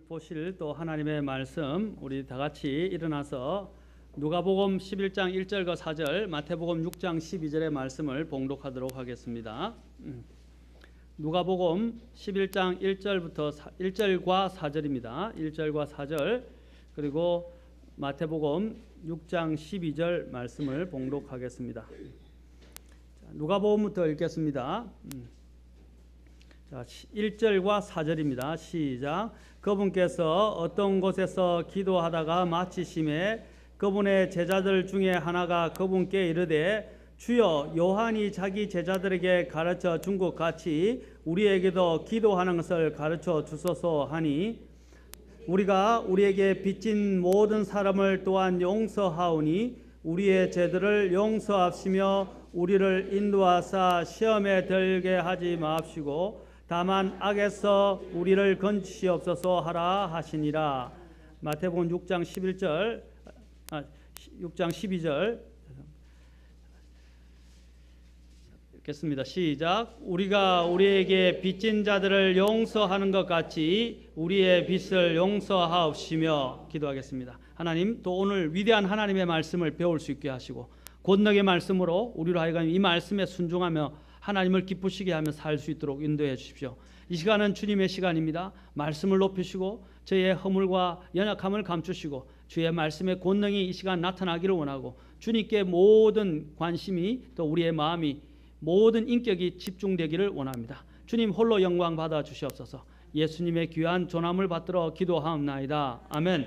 보실 또 하나님의 말씀, 우리 다 같이 일어나서 누가복음 11장 1절과 4절, 마태복음 6장 12절의 말씀을 봉독하도록 하겠습니다. 누가복음 11장 1절과 4절입니다. 1절과 4절, 그리고 마태복음 6장 12절 말씀을 봉독하겠습니다. 누가복음부터 읽겠습니다. 자, 1절과 4절입니다. 시작. 그분께서 어떤 곳에서 기도하다가 마치심에 그분의 제자들 중에 하나가 그분께 이르되 주여, 요한이 자기 제자들에게 가르쳐 준 것 같이 우리에게도 기도하는 것을 가르쳐 주소서 하니, 우리가 우리에게 빚진 모든 사람을 또한 용서하오니 우리의 죄들을 용서하시며 우리를 인도하사 시험에 들게 하지 마옵시고 다만 악에서 우리를 건지시옵소서 하라 하시니라. 마태복음 6장 12절 읽겠습니다. 시작. 우리가 우리에게 빚진 자들을 용서하는 것 같이 우리의 빚을 용서하옵시며. 기도하겠습니다. 하나님, 또 오늘 위대한 하나님의 말씀을 배울 수 있게 하시고 권능의 말씀으로 우리로 하여금 이 말씀에 순종하며 하나님을 기쁘시게 하며 살 수 있도록 인도해 주십시오. 이 시간은 주님의 시간입니다. 말씀을 높이시고 저의 허물과 연약함을 감추시고 주의 말씀의 권능이 이 시간 나타나기를 원하고, 주님께 모든 관심이, 또 우리의 마음이, 모든 인격이 집중되기를 원합니다. 주님 홀로 영광 받아 주시옵소서. 예수님의 귀한 존함을 받들어 기도하옵나이다. 아멘.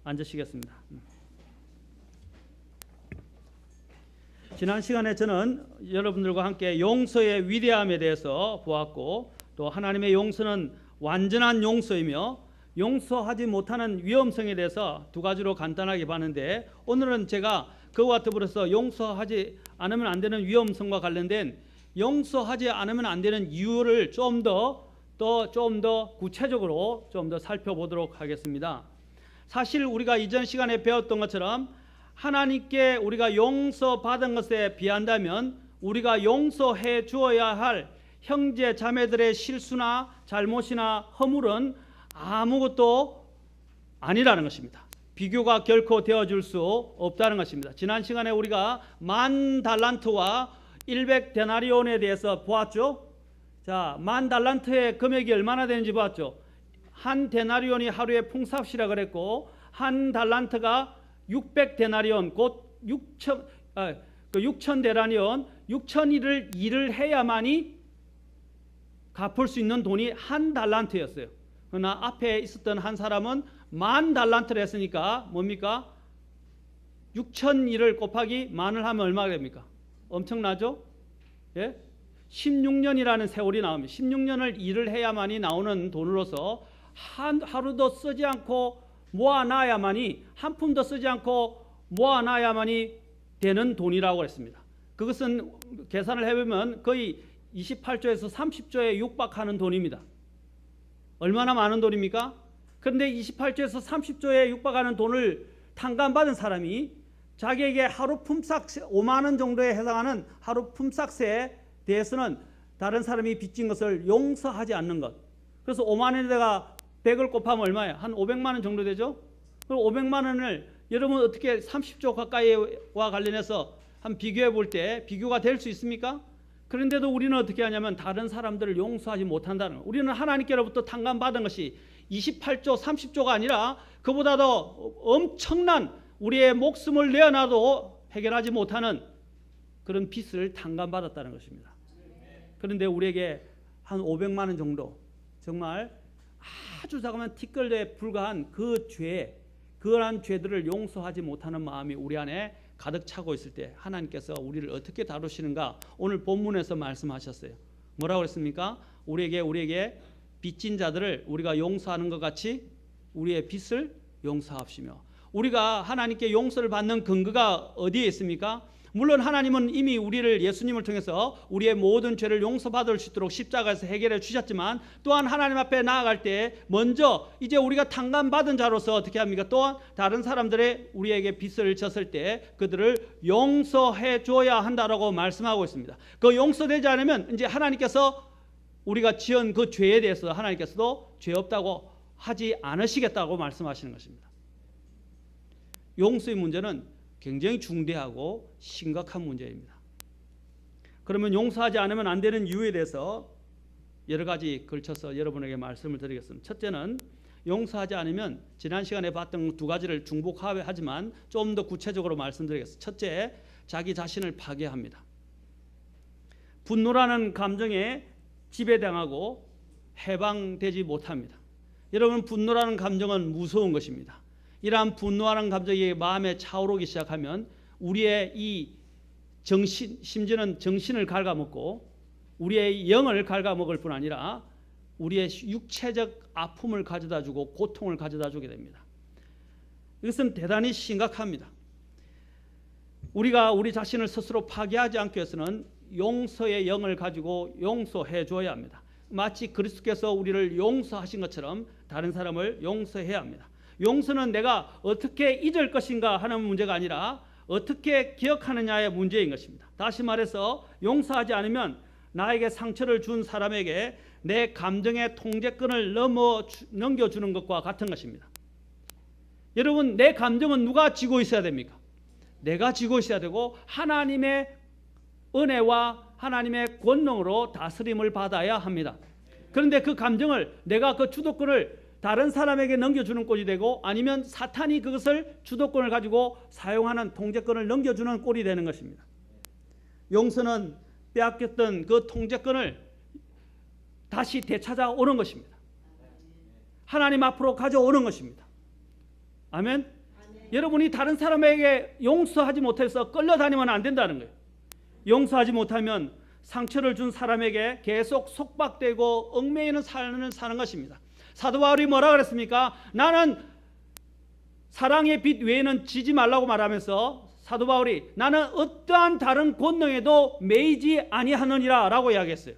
앉으시겠습니다. 지난 시간에 저는 여러분들과 함께 용서의 위대함에 대해서 보았고, 또 하나님의 용서는 완전한 용서이며 용서하지 못하는 위험성에 대해서 두 가지로 간단하게 봤는데, 오늘은 제가 그와 더불어서 용서하지 않으면 안 되는 위험성과 관련된 용서하지 않으면 안 되는 이유를 좀 더 구체적으로 좀 더 살펴보도록 하겠습니다. 사실 우리가 이전 시간에 배웠던 것처럼 하나님께 우리가 용서받은 것에 비한다면 우리가 용서해 주어야 할 형제 자매들의 실수나 잘못이나 허물은 아무것도 아니라는 것입니다. 비교가 결코 되어줄 수 없다는 것입니다. 지난 시간에 우리가 10,000달란트와 100데나리온에 대해서 보았죠. 자, 10,000달란트의 금액이 얼마나 되는지 보았죠. 한 데나리온이 하루의 풍삽시라 그랬고, 한 달란트가 600데나리온, 곧 6,000데나리온, 6,000일을 일을 해야만이 갚을 수 있는 돈이 한 달란트였어요. 그러나 앞에 있었던 한 사람은 10,000달란트를 했으니까 뭡니까? 6,000일을 곱하기 만을 하면 얼마가 됩니까? 엄청나죠? 예? 16년이라는 세월이 나옵니다. 16년을 일을 해야만이 나오는 돈으로서 하루도 쓰지 않고 모아놔야만이, 한 푼도 쓰지 않고 모아놔야만이 되는 돈이라고 했습니다. 그것은 계산을 해보면 거의 28조에서 30조에 육박하는 돈입니다. 얼마나 많은 돈입니까? 그런데 28조에서 30조에 육박하는 돈을 탕감받은 사람이 자기에게 하루 품삯 5만 원 정도에 해당하는 하루 품삯에 대해서는 다른 사람이 빚진 것을 용서하지 않는 것. 그래서 5만 원에다가 100을 곱하면 얼마예요? 한 500만 원 정도 되죠? 그럼 500만 원을 여러분 어떻게 30조 가까이와 관련해서 한 비교해 볼 때 비교가 될 수 있습니까? 그런데도 우리는 어떻게 하냐면 다른 사람들을 용서하지 못한다는 거예요. 우리는 하나님께로부터 탕감받은 것이 28조, 30조가 아니라 그보다도 엄청난 우리의 목숨을 내어놔도 해결하지 못하는 그런 빚을 탕감받았다는 것입니다. 그런데 우리에게 한 500만 원 정도, 정말 아주 작은 티끌에 불과한 그 죄, 그러한 죄들을 용서하지 못하는 마음이 우리 안에 가득 차고 있을 때 하나님께서 우리를 어떻게 다루시는가 오늘 본문에서 말씀하셨어요. 뭐라고 그랬습니까? 우리에게 빚진 자들을 우리가 용서하는 것 같이 우리의 빚을 용서하시며. 우리가 하나님께 용서를 받는 근거가 어디에 있습니까? 물론 하나님은 이미 우리를 예수님을 통해서 우리의 모든 죄를 용서받을 수 있도록 십자가에서 해결해 주셨지만 또한 하나님 앞에 나아갈 때 먼저 이제 우리가 탕감받은 자로서 어떻게 합니까? 또한 다른 사람들의 우리에게 빚을 졌을 때 그들을 용서해 줘야 한다라고 말씀하고 있습니다. 그 용서되지 않으면 이제 하나님께서 우리가 지은 그 죄에 대해서 하나님께서도 죄 없다고 하지 않으시겠다고 말씀하시는 것입니다. 용서의 문제는 굉장히 중대하고 심각한 문제입니다. 그러면 용서하지 않으면 안 되는 이유에 대해서 여러 가지 걸쳐서 여러분에게 말씀을 드리겠습니다. 첫째는 용서하지 않으면 지난 시간에 봤던 두 가지를 중복하지만 좀 더 구체적으로 말씀드리겠습니다. 첫째, 자기 자신을 파괴합니다. 분노라는 감정에 지배당하고 해방되지 못합니다. 여러분, 분노라는 감정은 무서운 것입니다. 이러한 분노하는 감정이 마음에 차오르기 시작하면 우리의 이 정신, 심지어는 정신을 갉아먹고 우리의 영을 갉아먹을 뿐 아니라 우리의 육체적 아픔을 가져다주고 고통을 가져다주게 됩니다. 이것은 대단히 심각합니다. 우리가 우리 자신을 스스로 파괴하지 않기 위해서는 용서의 영을 가지고 용서해 줘야 합니다. 마치 그리스도께서 우리를 용서하신 것처럼 다른 사람을 용서해야 합니다. 용서는 내가 어떻게 잊을 것인가 하는 문제가 아니라 어떻게 기억하느냐의 문제인 것입니다. 다시 말해서 용서하지 않으면 나에게 상처를 준 사람에게 내 감정의 통제권을 넘겨주는 것과 같은 것입니다. 여러분, 내 감정은 누가 쥐고 있어야 됩니까? 내가 쥐고 있어야 되고 하나님의 은혜와 하나님의 권능으로 다스림을 받아야 합니다. 그런데 그 감정을 내가 그 주도권을 다른 사람에게 넘겨주는 꼴이 되고 아니면 사탄이 그것을 주도권을 가지고 사용하는 통제권을 넘겨주는 꼴이 되는 것입니다. 용서는 빼앗겼던 그 통제권을 다시 되찾아오는 것입니다. 하나님 앞으로 가져오는 것입니다. 아멘? 여러분이 다른 사람에게 용서하지 못해서 끌려다니면 안 된다는 거예요. 용서하지 못하면 상처를 준 사람에게 계속 속박되고 얽매이는 삶을 사는 것입니다. 사도 바울이 뭐라 그랬습니까? 나는 사랑의 빛 외에는 지지 말라고 말하면서 사도 바울이 나는 어떠한 다른 권능에도 매이지 아니하느니라 라고 이야기했어요.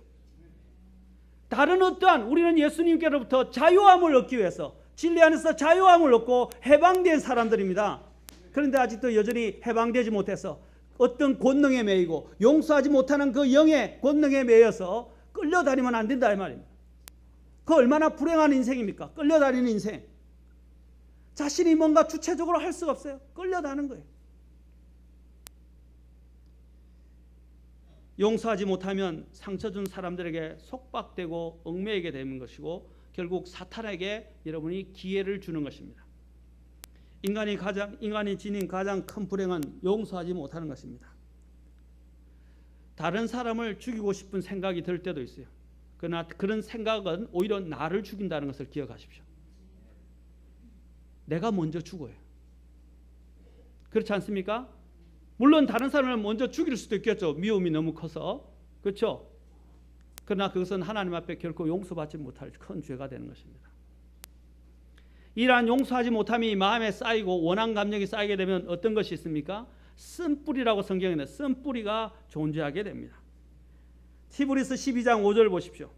다른 어떠한, 우리는 예수님께로부터 자유함을 얻기 위해서 진리 안에서 자유함을 얻고 해방된 사람들입니다. 그런데 아직도 여전히 해방되지 못해서 어떤 권능에 매이고 용서하지 못하는 그 영의 권능에 매여서 끌려다니면 안 된다 이 말입니다. 그 얼마나 불행한 인생입니까? 끌려다니는 인생. 자신이 뭔가 주체적으로 할 수가 없어요. 끌려다니는 거예요. 용서하지 못하면 상처 준 사람들에게 속박되고 얽매이게 되는 것이고 결국 사탄에게 여러분이 기회를 주는 것입니다. 인간이 지닌 가장 큰 불행은 용서하지 못하는 것입니다. 다른 사람을 죽이고 싶은 생각이 들 때도 있어요. 그러나 그런 생각은 오히려 나를 죽인다는 것을 기억하십시오. 내가 먼저 죽어요. 그렇지 않습니까? 물론 다른 사람을 먼저 죽일 수도 있겠죠. 미움이 너무 커서. 그렇죠? 그러나 그것은 하나님 앞에 결코 용서받지 못할 큰 죄가 되는 것입니다. 이러한 용서하지 못함이 마음에 쌓이고 원한 감정이 쌓이게 되면 어떤 것이 있습니까? 쓴뿌리라고 성경에는 쓴뿌리가 존재하게 됩니다. 히브리서 12장 5절 보십시오.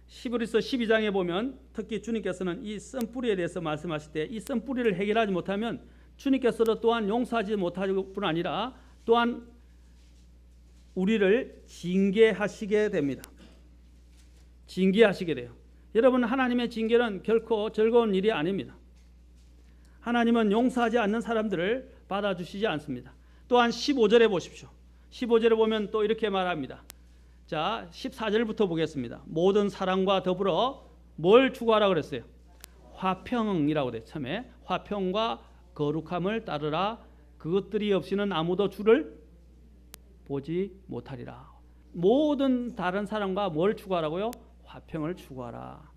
히브리서 12장에 보면 특히 주님께서는 이 쓴뿌리에 대해서 말씀하실 때 이 쓴뿌리를 해결하지 못하면 주님께서도 또한 용서하지 못할 뿐 아니라 또한 우리를 징계하시게 됩니다. 징계하시게 돼요. 여러분, 하나님의 징계는 결코 즐거운 일이 아닙니다. 하나님은 용서하지 않는 사람들을 받아주시지 않습니다. 또한 15절에 보십시오. 15절에 보면 또 이렇게 말합니다. 자, 14절부터 보겠습니다. 모든 사랑과 더불어 뭘 추구하라고 그랬어요? 화평이라고 돼. 처음에 화평과 거룩함을 따르라. 그것들이 없이는 아무도 주를 보지 못하리라. 모든 다른 사람과 뭘 추구하라고요? 화평을 추구하라.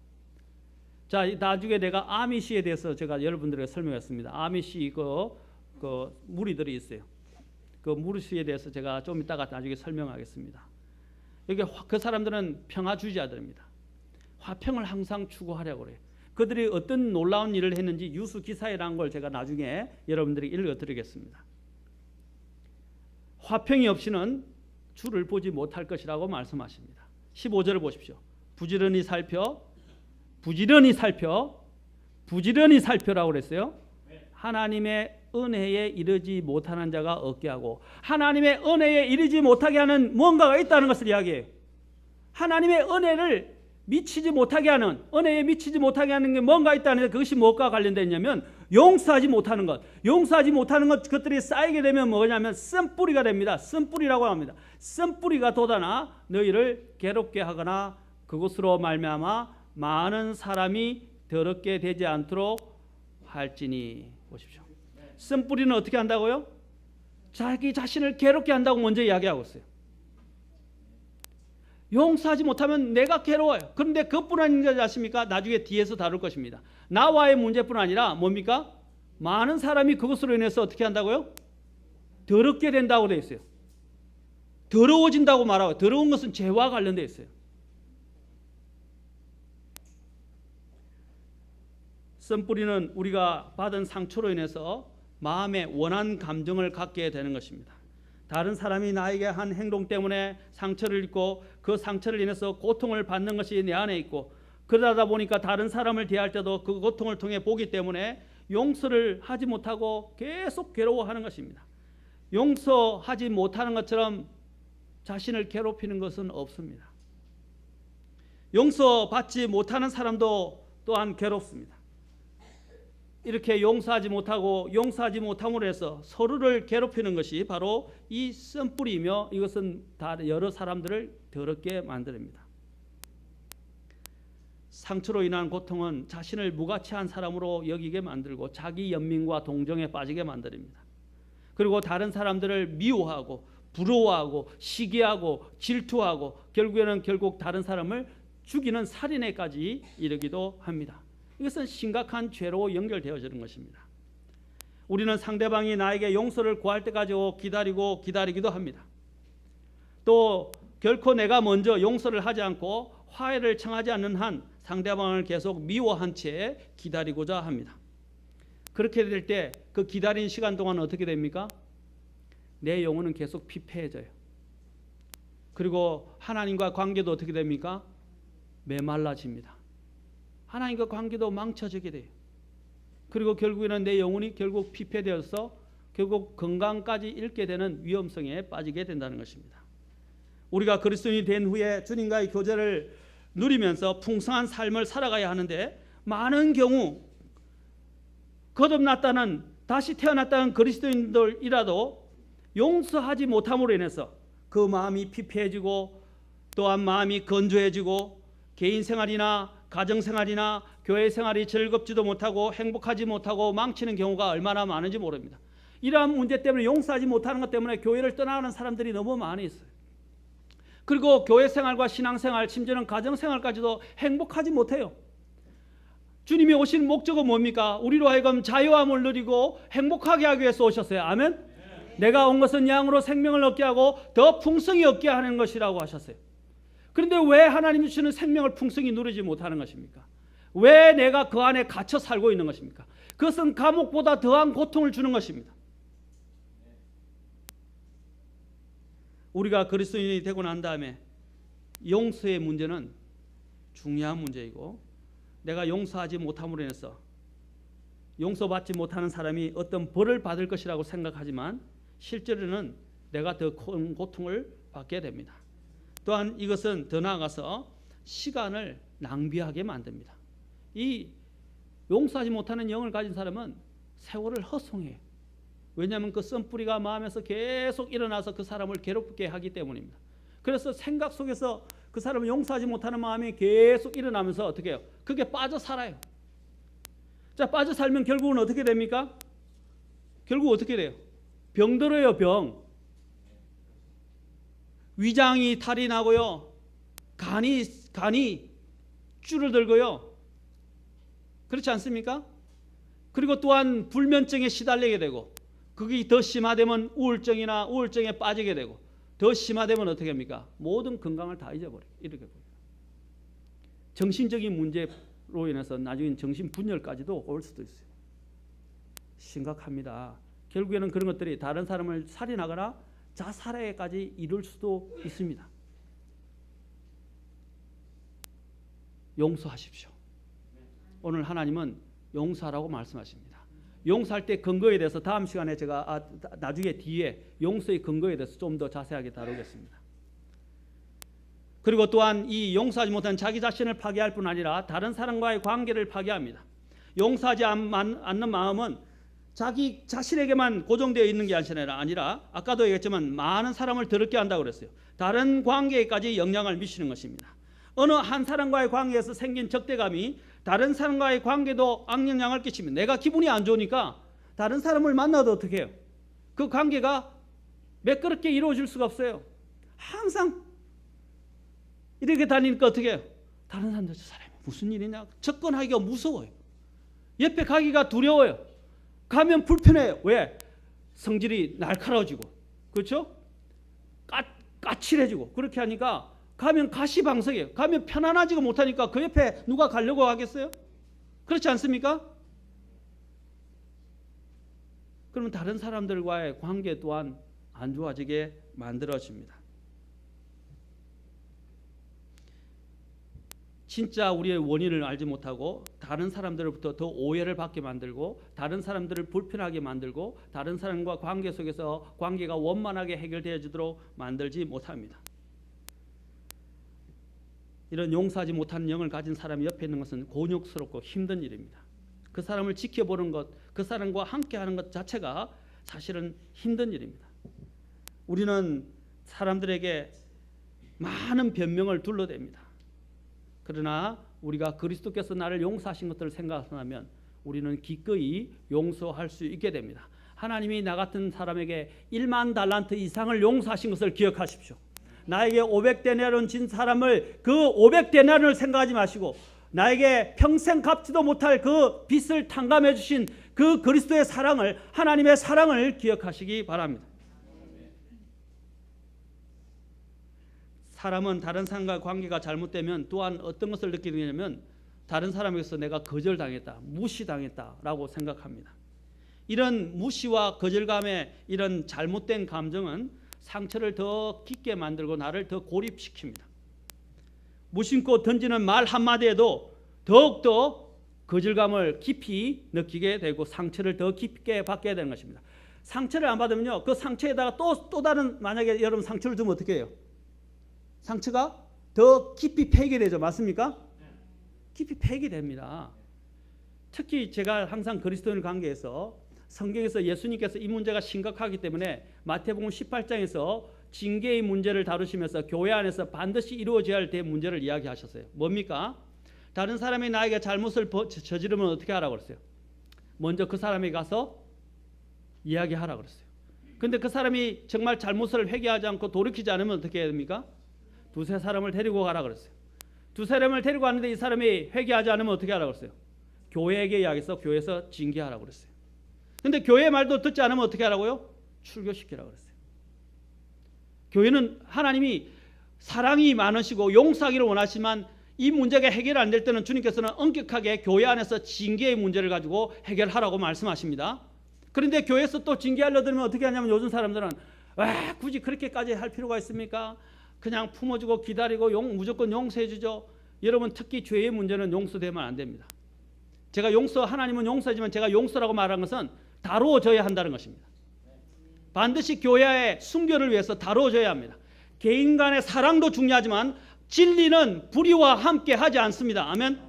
자, 나중에 내가 아미시에 대해서 제가 여러분들에게 설명했습니다. 아미시 그 무리들이 있어요. 그 무리시에 대해서 제가 좀 이따가 나중에 설명하겠습니다. 여기 그 사람들은 평화주의자들입니다. 화평을 항상 추구하려고 그래요. 그들이 어떤 놀라운 일을 했는지 유수 기사회라는 걸 제가 나중에 여러분들에게 읽어드리겠습니다. 화평이 없이는 주를 보지 못할 것이라고 말씀하십니다. 15절을 보십시오. 부지런히 살펴라고 그랬어요. 하나님의 은혜에 이르지 못하는 자가 없게 하고, 하나님의 은혜에 이르지 못하게 하는 뭔가가 있다는 것을 이야기해요. 하나님의 은혜를 미치지 못하게 하는, 은혜에 미치지 못하게 하는 게 뭔가 있다는데, 그것이 무엇과 관련되어 있냐면 용서하지 못하는 것. 용서하지 못하는 것들이 쌓이게 되면 뭐냐면 쓴뿌리가 됩니다. 쓴뿌리라고 합니다. 쓴뿌리가 돋아나 너희를 괴롭게 하거나 그것으로 말미암아 많은 사람이 더럽게 되지 않도록 할지니. 보십시오. 쓴뿌리는 어떻게 한다고요? 자기 자신을 괴롭게 한다고 먼저 이야기하고 있어요. 용서하지 못하면 내가 괴로워요. 그런데 그뿐 아닌지 아십니까? 나중에 뒤에서 다룰 것입니다. 나와의 문제뿐 아니라 뭡니까? 많은 사람이 그것으로 인해서 어떻게 한다고요? 더럽게 된다고 되어 있어요. 더러워진다고 말하고, 더러운 것은 죄와 관련되어 있어요. 쓴뿌리는 우리가 받은 상처로 인해서 마음에 원한 감정을 갖게 되는 것입니다. 다른 사람이 나에게 한 행동 때문에 상처를 입고 그 상처를 인해서 고통을 받는 것이 내 안에 있고, 그러다 보니까 다른 사람을 대할 때도 그 고통을 통해 보기 때문에 용서를 하지 못하고 계속 괴로워하는 것입니다. 용서하지 못하는 것처럼 자신을 괴롭히는 것은 없습니다. 용서받지 못하는 사람도 또한 괴롭습니다. 이렇게 용서하지 못하고 용서하지 못함으로 해서 서로를 괴롭히는 것이 바로 이 쓴뿌리이며, 이것은 다 여러 사람들을 더럽게 만듭니다. 상처로 인한 고통은 자신을 무가치한 사람으로 여기게 만들고 자기 연민과 동정에 빠지게 만듭니다. 그리고 다른 사람들을 미워하고 부러워하고 시기하고 질투하고 결국 다른 사람을 죽이는 살인에까지 이르기도 합니다. 이것은 심각한 죄로 연결되어지는 것입니다. 우리는 상대방이 나에게 용서를 구할 때까지 기다리기도 합니다. 또 결코 내가 먼저 용서를 하지 않고 화해를 청하지 않는 한 상대방을 계속 미워한 채 기다리고자 합니다. 그렇게 될 때 그 기다리는 시간 동안 어떻게 됩니까? 내 영혼은 계속 피폐해져요. 그리고 하나님과 관계도 어떻게 됩니까? 메말라집니다. 하나님과 관계도 망쳐지게 돼요. 그리고 결국에는 내 영혼이 결국 피폐되어서 결국 건강까지 잃게 되는 위험성에 빠지게 된다는 것입니다. 우리가 그리스도인이 된 후에 주님과의 교제를 누리면서 풍성한 삶을 살아가야 하는데, 많은 경우 거듭났다는, 다시 태어났다는 그리스도인들이라도 용서하지 못함으로 인해서 그 마음이 피폐해지고, 또한 마음이 건조해지고, 개인 생활이나 가정 생활이나 교회 생활이 즐겁지도 못하고 행복하지 못하고 망치는 경우가 얼마나 많은지 모릅니다. 이러한 문제 때문에, 용서하지 못하는 것 때문에 교회를 떠나가는 사람들이 너무 많이 있어요. 그리고 교회 생활과 신앙생활, 심지어는 가정 생활까지도 행복하지 못해요. 주님이 오신 목적은 뭡니까? 우리로 하여금 자유함을 누리고 행복하게 하기 위해서 오셨어요. 아멘? 내가 온 것은 양으로 생명을 얻게 하고 더 풍성히 얻게 하는 것이라고 하셨어요. 그런데 왜 하나님이 주시는 생명을 풍성히 누리지 못하는 것입니까? 왜 내가 그 안에 갇혀 살고 있는 것입니까? 그것은 감옥보다 더한 고통을 주는 것입니다. 우리가 그리스도인이 되고 난 다음에 용서의 문제는 중요한 문제이고, 내가 용서하지 못함으로 인해서 용서받지 못하는 사람이 어떤 벌을 받을 것이라고 생각하지만 실제로는 내가 더 큰 고통을 받게 됩니다. 또한 이것은 더 나아가서 시간을 낭비하게 만듭니다. 이 용서하지 못하는 영을 가진 사람은 세월을 헛송해요. 왜냐하면 그 쓴뿌리가 마음에서 계속 일어나서 그 사람을 괴롭게 하기 때문입니다. 그래서 생각 속에서 그 사람을 용서하지 못하는 마음이 계속 일어나면서 어떻게 해요? 그게 빠져 살아요. 자, 빠져 살면 결국은 어떻게 됩니까? 결국 어떻게 돼요? 병들어요, 병. 위장이 탈이 나고요. 간이 줄어들고요. 그렇지 않습니까? 그리고 또한 불면증에 시달리게 되고, 그게 더 심화되면 우울증에 빠지게 되고, 더 심화되면 어떻게 합니까? 모든 건강을 다 잊어버려요. 이렇게 보여요. 정신적인 문제로 인해서 나중에 정신분열까지도 올 수도 있어요. 심각합니다. 결국에는 그런 것들이 다른 사람을 살인하거나 자살에까지 이를 수도 있습니다. 용서하십시오. 오늘 하나님은 용서하라고 말씀하십니다. 용서할 때 근거에 대해서 다음 시간에 제가 나중에 뒤에 용서의 근거에 대해서 좀 더 자세하게 다루겠습니다. 그리고 또한 이 용서하지 못한 자기 자신을 파괴할 뿐 아니라 다른 사람과의 관계를 파괴합니다. 용서하지 않는 마음은 자기 자신에게만 고정되어 있는 게 아니라 아까도 얘기했지만 많은 사람을 더럽게 한다고 그랬어요. 다른 관계에까지 영향을 미치는 것입니다. 어느 한 사람과의 관계에서 생긴 적대감이 다른 사람과의 관계도 악영향을 끼칩니다. 내가 기분이 안 좋으니까 다른 사람을 만나도 어떻게 해요? 그 관계가 매끄럽게 이루어질 수가 없어요. 항상 이렇게 다니니까 어떻게 해요? 다른 사람들 저 사람이 무슨 일이냐? 접근하기가 무서워요. 옆에 가기가 두려워요. 가면 불편해요. 왜? 성질이 날카로워지고, 그렇죠? 까칠해지고, 그렇게 하니까 가면 가시방석이에요. 가면 편안하지가 못하니까 그 옆에 누가 가려고 하겠어요? 그렇지 않습니까? 그러면 다른 사람들과의 관계 또한 안 좋아지게 만들어집니다. 진짜 우리의 원인을 알지 못하고 다른 사람들로부터 더 오해를 받게 만들고 다른 사람들을 불편하게 만들고 다른 사람과 관계 속에서 관계가 원만하게 해결되어지도록 만들지 못합니다. 이런 용서하지 못하는 영을 가진 사람이 옆에 있는 것은 곤욕스럽고 힘든 일입니다. 그 사람을 지켜보는 것, 그 사람과 함께하는 것 자체가 사실은 힘든 일입니다. 우리는 사람들에게 많은 변명을 둘러댑니다. 그러나 우리가 그리스도께서 나를 용서하신 것들을 생각하면 우리는 기꺼이 용서할 수 있게 됩니다. 하나님이 나 같은 사람에게 1만 달란트 이상을 용서하신 것을 기억하십시오. 나에게 500데나리온 진 사람을 그 500데나리온을 생각하지 마시고 나에게 평생 갚지도 못할 그 빚을 탕감해 주신 그 그리스도의 사랑을, 하나님의 사랑을 기억하시기 바랍니다. 사람은 다른 사람과 관계가 잘못되면 또한 어떤 것을 느끼느냐면 다른 사람에게서 내가 거절당했다, 무시당했다라고 생각합니다. 이런 무시와 거절감의 이런 잘못된 감정은 상처를 더 깊게 만들고 나를 더 고립시킵니다. 무심코 던지는 말 한마디에도 더욱더 거절감을 깊이 느끼게 되고 상처를 더 깊게 받게 되는 것입니다. 상처를 안 받으면요, 그 상처에다가 또 다른, 만약에 여러분 상처를 주면 어떻게 해요? 상처가 더 깊이 패게 되죠. 맞습니까? 깊이 패게 됩니다. 특히 제가 항상 그리스도인 관계에서 성경에서 예수님께서 이 문제가 심각하기 때문에 마태복음 18장에서 징계의 문제를 다루시면서 교회 안에서 반드시 이루어져야 할 문제를 이야기하셨어요. 뭡니까? 다른 사람이 나에게 잘못을 저지르면 어떻게 하라고 그랬어요? 먼저 그 사람에게 가서 이야기하라고 그랬어요. 근데 그 사람이 정말 잘못을 회개하지 않고 돌이키지 않으면 어떻게 해야 됩니까? 두세 사람을 데리고 가라 그랬어요. 두 사람을 데리고 갔는데 이 사람이 회개하지 않으면 어떻게 하라고 그랬어요? 교회에게 이야기해서 교회에서 징계하라고 그랬어요. 근데 교회 말도 듣지 않으면 어떻게 하라고요? 출교시키라고 그랬어요. 교회는 하나님이 사랑이 많으시고 용서하기를 원하시지만 이 문제가 해결 안 될 때는 주님께서는 엄격하게 교회 안에서 징계의 문제를 가지고 해결하라고 말씀하십니다. 그런데 교회에서 또 징계하려 들면 어떻게 하냐면 요즘 사람들은 왜 굳이 그렇게까지 할 필요가 있습니까? 그냥 품어주고 기다리고 무조건 용서해 주죠. 여러분, 특히 죄의 문제는 용서되면 안 됩니다. 제가 하나님은 용서하지만 제가 용서라고 말한 것은 다루어져야 한다는 것입니다. 반드시 교회의 순결을 위해서 다루어져야 합니다. 개인 간의 사랑도 중요하지만 진리는 불의와 함께 하지 않습니다. 아멘.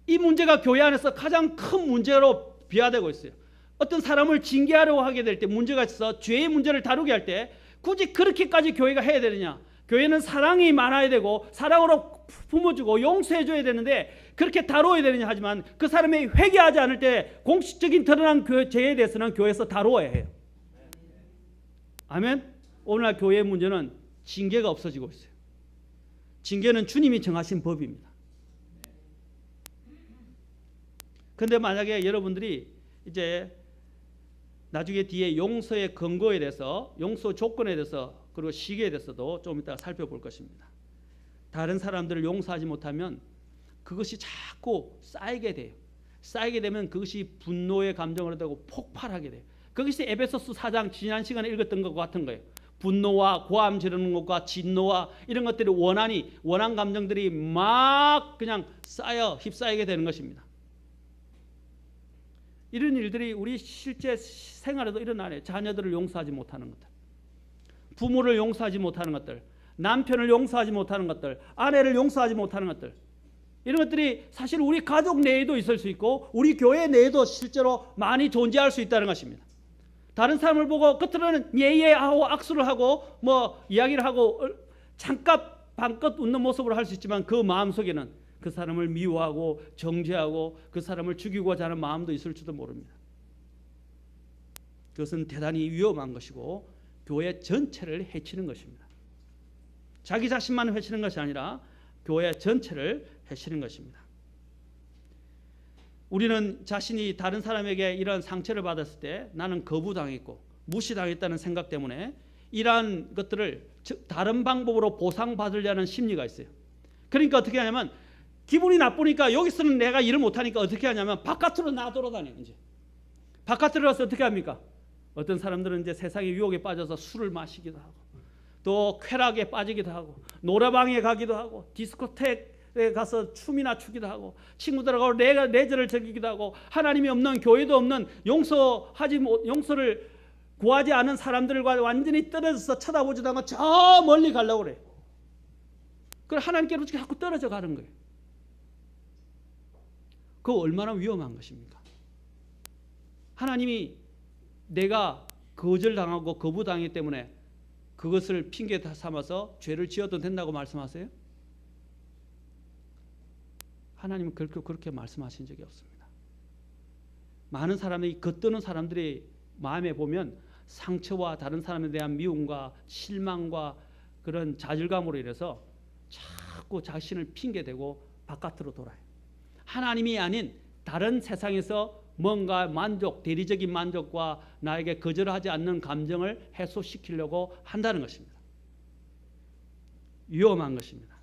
이 문제가 교회 안에서 가장 큰 문제로 비화되고 있어요. 어떤 사람을 징계하려고 하게 될 때 문제가 있어서 죄의 문제를 다루게 할 때 굳이 그렇게까지 교회가 해야 되느냐? 교회는 사랑이 많아야 되고 사랑으로 품어주고 용서해줘야 되는데 그렇게 다루어야 되느냐 하지만 그 사람이 회개하지 않을 때 공식적인 드러난 죄에 대해서는 교회에서 다루어야 해요. 아멘. 오늘날 교회의 문제는 징계가 없어지고 있어요. 징계는 주님이 정하신 법입니다. 그런데 만약에 여러분들이 이제 나중에 뒤에 용서의 근거에 대해서, 용서 조건에 대해서, 그리고 시기에 대해서도 좀 이따가 살펴볼 것입니다. 다른 사람들을 용서하지 못하면 그것이 자꾸 쌓이게 돼요. 쌓이게 되면 그것이 분노의 감정으로 되고 폭발하게 돼요. 그것이 에베소서 4장 지난 시간에 읽었던 것과 같은 거예요. 분노와 고함 지르는 것과 진노와 이런 것들이 원한 감정들이 막 그냥 휩싸이게 되는 것입니다. 이런 일들이 우리 실제 생활에도 일어나네요. 자녀들을 용서하지 못하는 것들, 부모를 용서하지 못하는 것들, 남편을 용서하지 못하는 것들, 아내를 용서하지 못하는 것들, 이런 것들이 사실 우리 가족 내에도 있을 수 있고 우리 교회 내에도 실제로 많이 존재할 수 있다는 것입니다. 다른 사람을 보고 겉으로는 예예하고 악수를 하고 뭐 이야기를 하고 잠깐 반껏 웃는 모습으로 할 수 있지만 그 마음속에는 그 사람을 미워하고 정죄하고 그 사람을 죽이고자 하는 마음도 있을지도 모릅니다. 그것은 대단히 위험한 것이고 교회 전체를 해치는 것입니다. 자기 자신만 해치는 것이 아니라 교회 전체를 해치는 것입니다. 우리는 자신이 다른 사람에게 이런 상처를 받았을 때 나는 거부당했고 무시당했다는 생각 때문에 이러한 것들을 다른 방법으로 보상받으려는 심리가 있어요. 그러니까 어떻게 하냐면 기분이 나쁘니까 여기서는 내가 일을 못하니까 어떻게 하냐면 바깥으로 나돌아다녀요. 이제 바깥으로 가서 어떻게 합니까? 어떤 사람들은 이제 세상의 유혹에 빠져서 술을 마시기도 하고 또 쾌락에 빠지기도 하고 노래방에 가기도 하고 디스코텍에 가서 춤이나 추기도 하고 친구들하고 레저를 즐기기도 하고 하나님이 없는 교회도 없는 용서를 구하지 않은 사람들과 완전히 떨어져서 쳐다보지도 않고 저 멀리 가려고 그래요. 그걸 하나님께로 자꾸 떨어져 가는 거예요. 그거 얼마나 위험한 것입니까? 하나님이 내가 거절당하고 거부당했기 때문에 그것을 핑계 삼아서 죄를 지어도 된다고 말씀하세요? 하나님은 결코 그렇게 말씀하신 적이 없습니다. 많은 사람이 겉도는 사람들이 마음에 보면 상처와 다른 사람에 대한 미움과 실망과 그런 좌절감으로 인해서 자꾸 자신을 핑계대고 바깥으로 돌아요. 하나님이 아닌 다른 세상에서 뭔가 대리적인 만족과 나에게 거절하지 않는 감정을 해소시키려고 한다는 것입니다. 위험한 것입니다.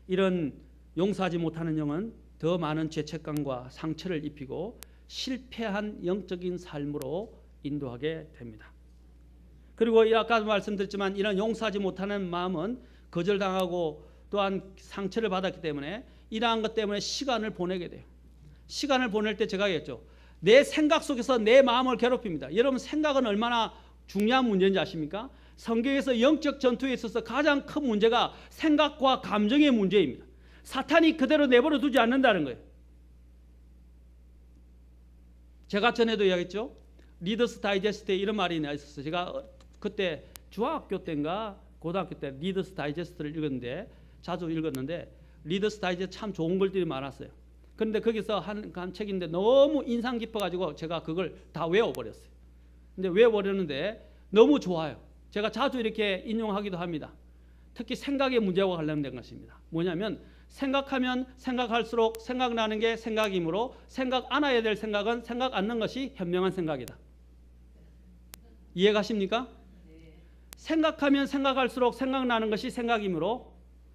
이런 용서하지 못하는 영은 더 많은 죄책감과 상처를 입히고 실패한 영적인 삶으로 인도하게 됩니다. 그리고 아까 말씀드렸지만 이런 용서하지 못하는 마음은 거절당하고 또한 상처를 받았기 때문에 이러한 것 때문에 시간을 보내게 돼요. 시간을 보낼 때 제가 얘기했죠. 내 생각 속에서 내 마음을 괴롭힙니다. 여러분 생각은 얼마나 중요한 문제인지 아십니까? 성경에서 영적 전투에 있어서 가장 큰 문제가 생각과 감정의 문제입니다. 사탄이 그대로 내버려 두지 않는다는 거예요. 제가 전에도 이야기했죠. 리더스 다이제스트에 이런 말이 있었어요. 제가 그때 중학교 때인가 고등학교 때 리더스 다이제스트를 읽었는데 자주 읽었는데 리더스 다이제스트 참 좋은 글들이 많았어요. 그런데 거기서 한 책인데 너무 인상 깊어가지고 제가 그걸 다 외워버렸어요. 근데 외워버렸는데 너무 좋아요. 제가 자주 이렇게 인용하기도 합니다. 특히 생각의 문제와 관련된 것입니다. 뭐냐면 생각하면 생각할수록 생각나는 게 생각이므로 생각 않아야 될 생각은 생각 않는 것이 현명한 생각이다. 이해가십니까? 생각하면 생각할수록 생각나는 것이 생각이므로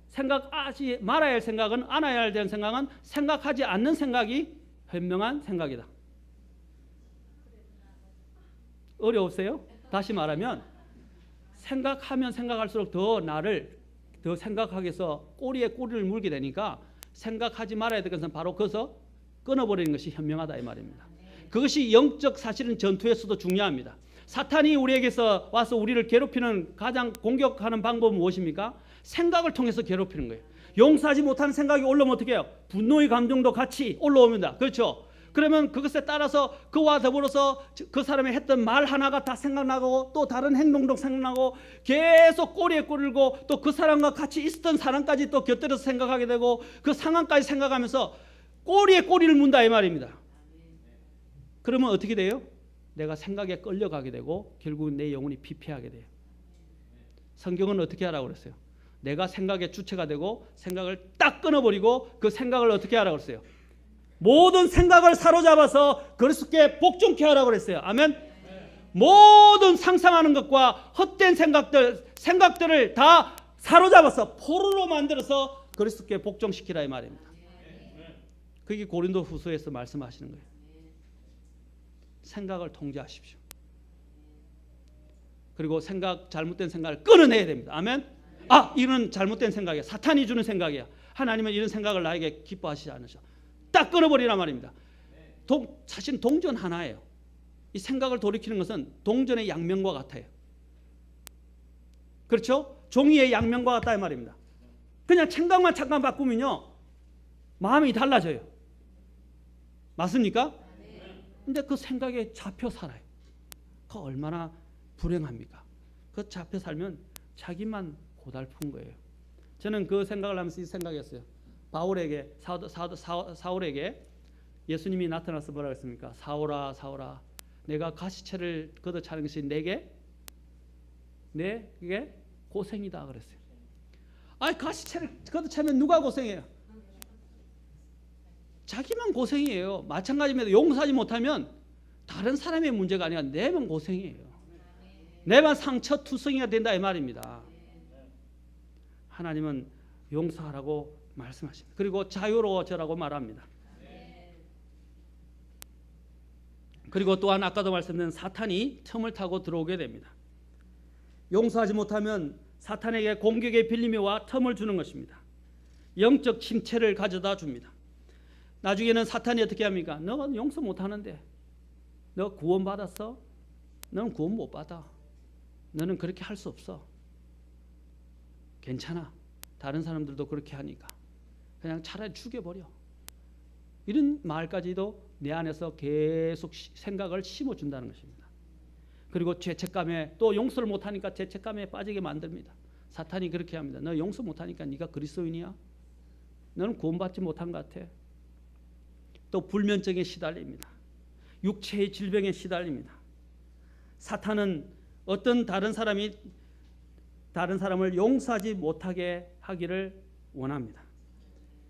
생각하지 말아야 할 생각은 않아야 될 생각은 생각하지 않는 생각이 현명한 생각이다. 어려우세요? 다시 말하면 생각하면 생각할수록 더 나를 더 생각하게 해서 꼬리에 꼬리를 물게 되니까 생각하지 말아야 될 것은 바로 거기서 끊어버리는 것이 현명하다 이 말입니다. 그것이 영적 사실은 전투에서도 중요합니다. 사탄이 우리에게서 와서 우리를 괴롭히는 가장 공격하는 방법은 무엇입니까? 생각을 통해서 괴롭히는 거예요. 용서하지 못하는 생각이 올라오면 어떻게 해요? 분노의 감정도 같이 올라옵니다. 그렇죠? 그러면 그것에 따라서 그와 더불어서 그 사람이 했던 말 하나가 다 생각나고 또 다른 행동도 생각나고 계속 꼬리에 꼬리고 또 그 사람과 같이 있었던 사람까지 또 곁들여서 생각하게 되고 그 상황까지 생각하면서 꼬리에 꼬리를 문다 이 말입니다. 그러면 어떻게 돼요? 내가 생각에 끌려가게 되고 결국은 내 영혼이 피폐하게 돼요. 성경은 어떻게 하라고 그랬어요? 내가 생각의 주체가 되고 생각을 딱 끊어버리고 그 생각을 어떻게 하라고 그랬어요? 모든 생각을 사로잡아서 그리스도께 복종케 하라고 그랬어요. 아멘. 모든 상상하는 것과 헛된 생각들을 다 사로잡아서 포로로 만들어서 그리스도께 복종시키라 이 말입니다. 그게 고린도후서에서 말씀하시는 거예요. 생각을 통제하십시오. 그리고 잘못된 생각을 끊어내야 됩니다. 아멘. 이건 잘못된 생각이야. 사탄이 주는 생각이야. 하나님은 이런 생각을 나에게 기뻐하시지 않으셔. 딱 끊어버리란 말입니다. 사실 동전 하나예요. 이 생각을 돌이키는 것은 동전의 양면과 같아요. 그렇죠? 종이의 양면과 같다 이 말입니다. 그냥 생각만 잠깐 바꾸면요 마음이 달라져요. 맞습니까? 근데 그 생각에 잡혀 살아요. 그 얼마나 불행합니까? 그 잡혀 살면 자기만 고달픈 거예요. 저는 그 생각을 하면서 이 생각했어요. 사울에게 예수님이 나타나서 뭐라고 했습니까? 사울아 사울아 내가 가시채를 걷어차는 것이 내게 고생이다 그랬어요. 가시채를 걷어차면 누가 고생해요? 자기만 고생이에요. 마찬가지입니다. 용서하지 못하면 다른 사람의 문제가 아니라 내만 고생이에요. 내만 상처투성이가 된다 이 말입니다. 하나님은 용서하라고 말씀하십니다. 그리고 자유로워져라고 말합니다. 그리고 또한 아까도 말씀드린 사탄이 틈을 타고 들어오게 됩니다. 용서하지 못하면 사탄에게 공격의 빌림이와 틈을 주는 것입니다. 영적 침체를 가져다 줍니다. 나중에는 사탄이 어떻게 합니까? 너 용서 못하는데 너 구원받았어? 너는 구원 못 받아. 너는 그렇게 할 수 없어. 괜찮아. 다른 사람들도 그렇게 하니까 그냥 차라리 죽여버려. 이런 말까지도 내 안에서 계속 생각을 심어준다는 것입니다. 그리고 죄책감에 또 용서를 못하니까 죄책감에 빠지게 만듭니다. 사탄이 그렇게 합니다. 너 용서 못하니까 네가 그리스도인이야? 너는 구원받지 못한 것 같아. 또 불면증에 시달립니다. 육체의 질병에 시달립니다. 사탄은 어떤 다른 사람을 용서하지 못하게 하기를 원합니다.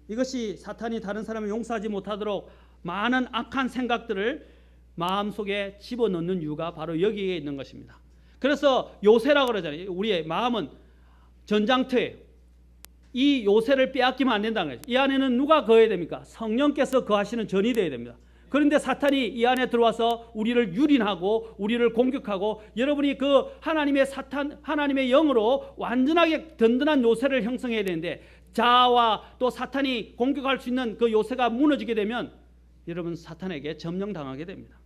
이것이 사탄이 다른 사람을 용서하지 못하도록 많은 악한 생각들을 마음속에 집어넣는 이유가 바로 여기에 있는 것입니다. 그래서 요새라고 그러잖아요. 우리의 마음은 전장터예요. 이 요새를 빼앗기면 안 된다는 거예요. 이 안에는 누가 거해야 됩니까? 성령께서 거하시는 전이 되어야 됩니다. 그런데 사탄이 이 안에 들어와서 우리를 유린하고 우리를 공격하고 여러분이 그 하나님의 영으로 완전하게 든든한 요새를 형성해야 되는데 자아와 또 사탄이 공격할 수 있는 그 요새가 무너지게 되면 여러분 사탄에게 점령당하게 됩니다.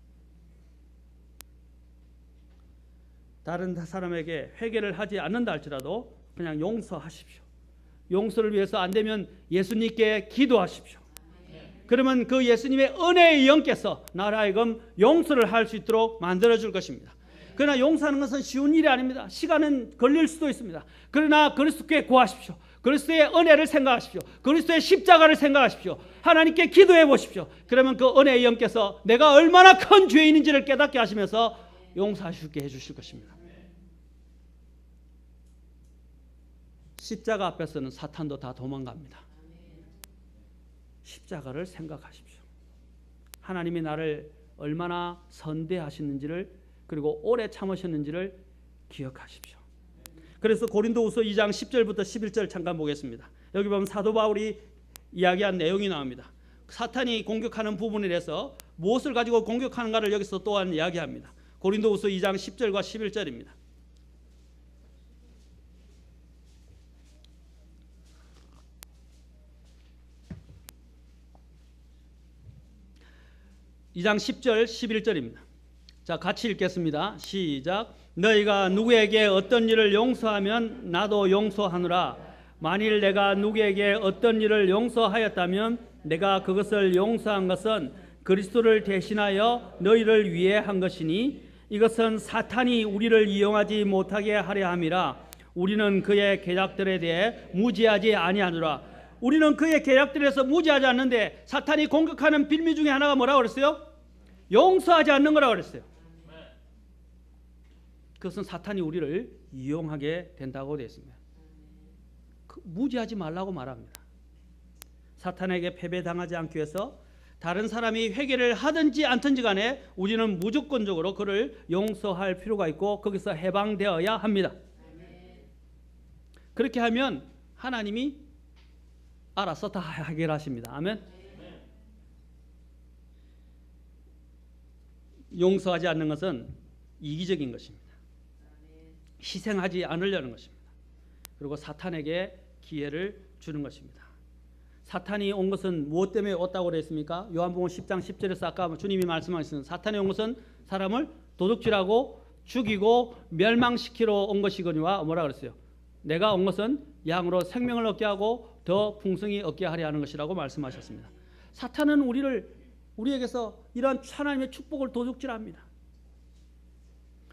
다른 사람에게 회개를 하지 않는다 할지라도 그냥 용서하십시오. 용서를 위해서 안 되면 예수님께 기도하십시오. 그러면 그 예수님의 은혜의 영께서 나를 하여금 용서를 할 수 있도록 만들어줄 것입니다. 그러나 용서하는 것은 쉬운 일이 아닙니다. 시간은 걸릴 수도 있습니다. 그러나 그리스도께 구하십시오. 그리스도의 은혜를 생각하십시오. 그리스도의 십자가를 생각하십시오. 하나님께 기도해 보십시오. 그러면 그 은혜의 영께서 내가 얼마나 큰 죄인인지를 깨닫게 하시면서 용서하시게 해주실 것입니다. 십자가 앞에서는 사탄도 다 도망갑니다. 십자가를 생각하십시오. 하나님이 나를 얼마나 선대하셨는지를 그리고 오래 참으셨는지를 기억하십시오. 그래서 고린도후서 2장 10절부터 11절 잠깐 보겠습니다. 여기 보면 사도 바울이 이야기한 내용이 나옵니다. 사탄이 공격하는 부분에 대해서 무엇을 가지고 공격하는가를 여기서 또한 이야기합니다. 고린도후서 2장 10절과 11절입니다. (2장 10절 11절입니다) 자, 같이 읽겠습니다. 시작. 너희가 누구에게 어떤 일을 용서하면 나도 용서하노라. 만일 내가 누구에게 어떤 일을 용서하였다면 내가 그것을 용서한 것은 그리스도를 대신하여 너희를 위해 한 것이니 이것은 사탄이 우리를 이용하지 못하게 하려 함이라. 우리는 그의 계략들에 대해 무지하지 아니하노라. 우리는 그의 계략들에서 무지하지 않는데 사탄이 공격하는 빌미 중에 하나가 뭐라고 그랬어요? 용서하지 않는 거라고 그랬어요. 그것은 사탄이 우리를 이용하게 된다고 되어 있습니다. 무지하지 말라고 말합니다. 사탄에게 패배당하지 않기 위해서 다른 사람이 회개를 하든지 않든지 간에 우리는 무조건적으로 그를 용서할 필요가 있고 거기서 해방되어야 합니다. 그렇게 하면 하나님이 알아서 다 해결하십니다. 아멘. 용서하지 않는 것은 이기적인 것입니다. 희생하지 않으려는 것입니다. 그리고 사탄에게 기회를 주는 것입니다. 사탄이 온 것은 무엇 때문에 왔다고 그랬습니까? 요한복음 10장 10절에서 아까 주님이 말씀하신 사탄이 온 것은 사람을 도둑질하고 죽이고 멸망시키러 온 것이거니와 뭐라 그랬어요? 내가 온 것은 양으로 생명을 얻게 하고 더 풍성히 얻게 하려 하는 것이라고 말씀하셨습니다. 사탄은 우리에게서 이러한 하나님의 축복을 도둑질합니다.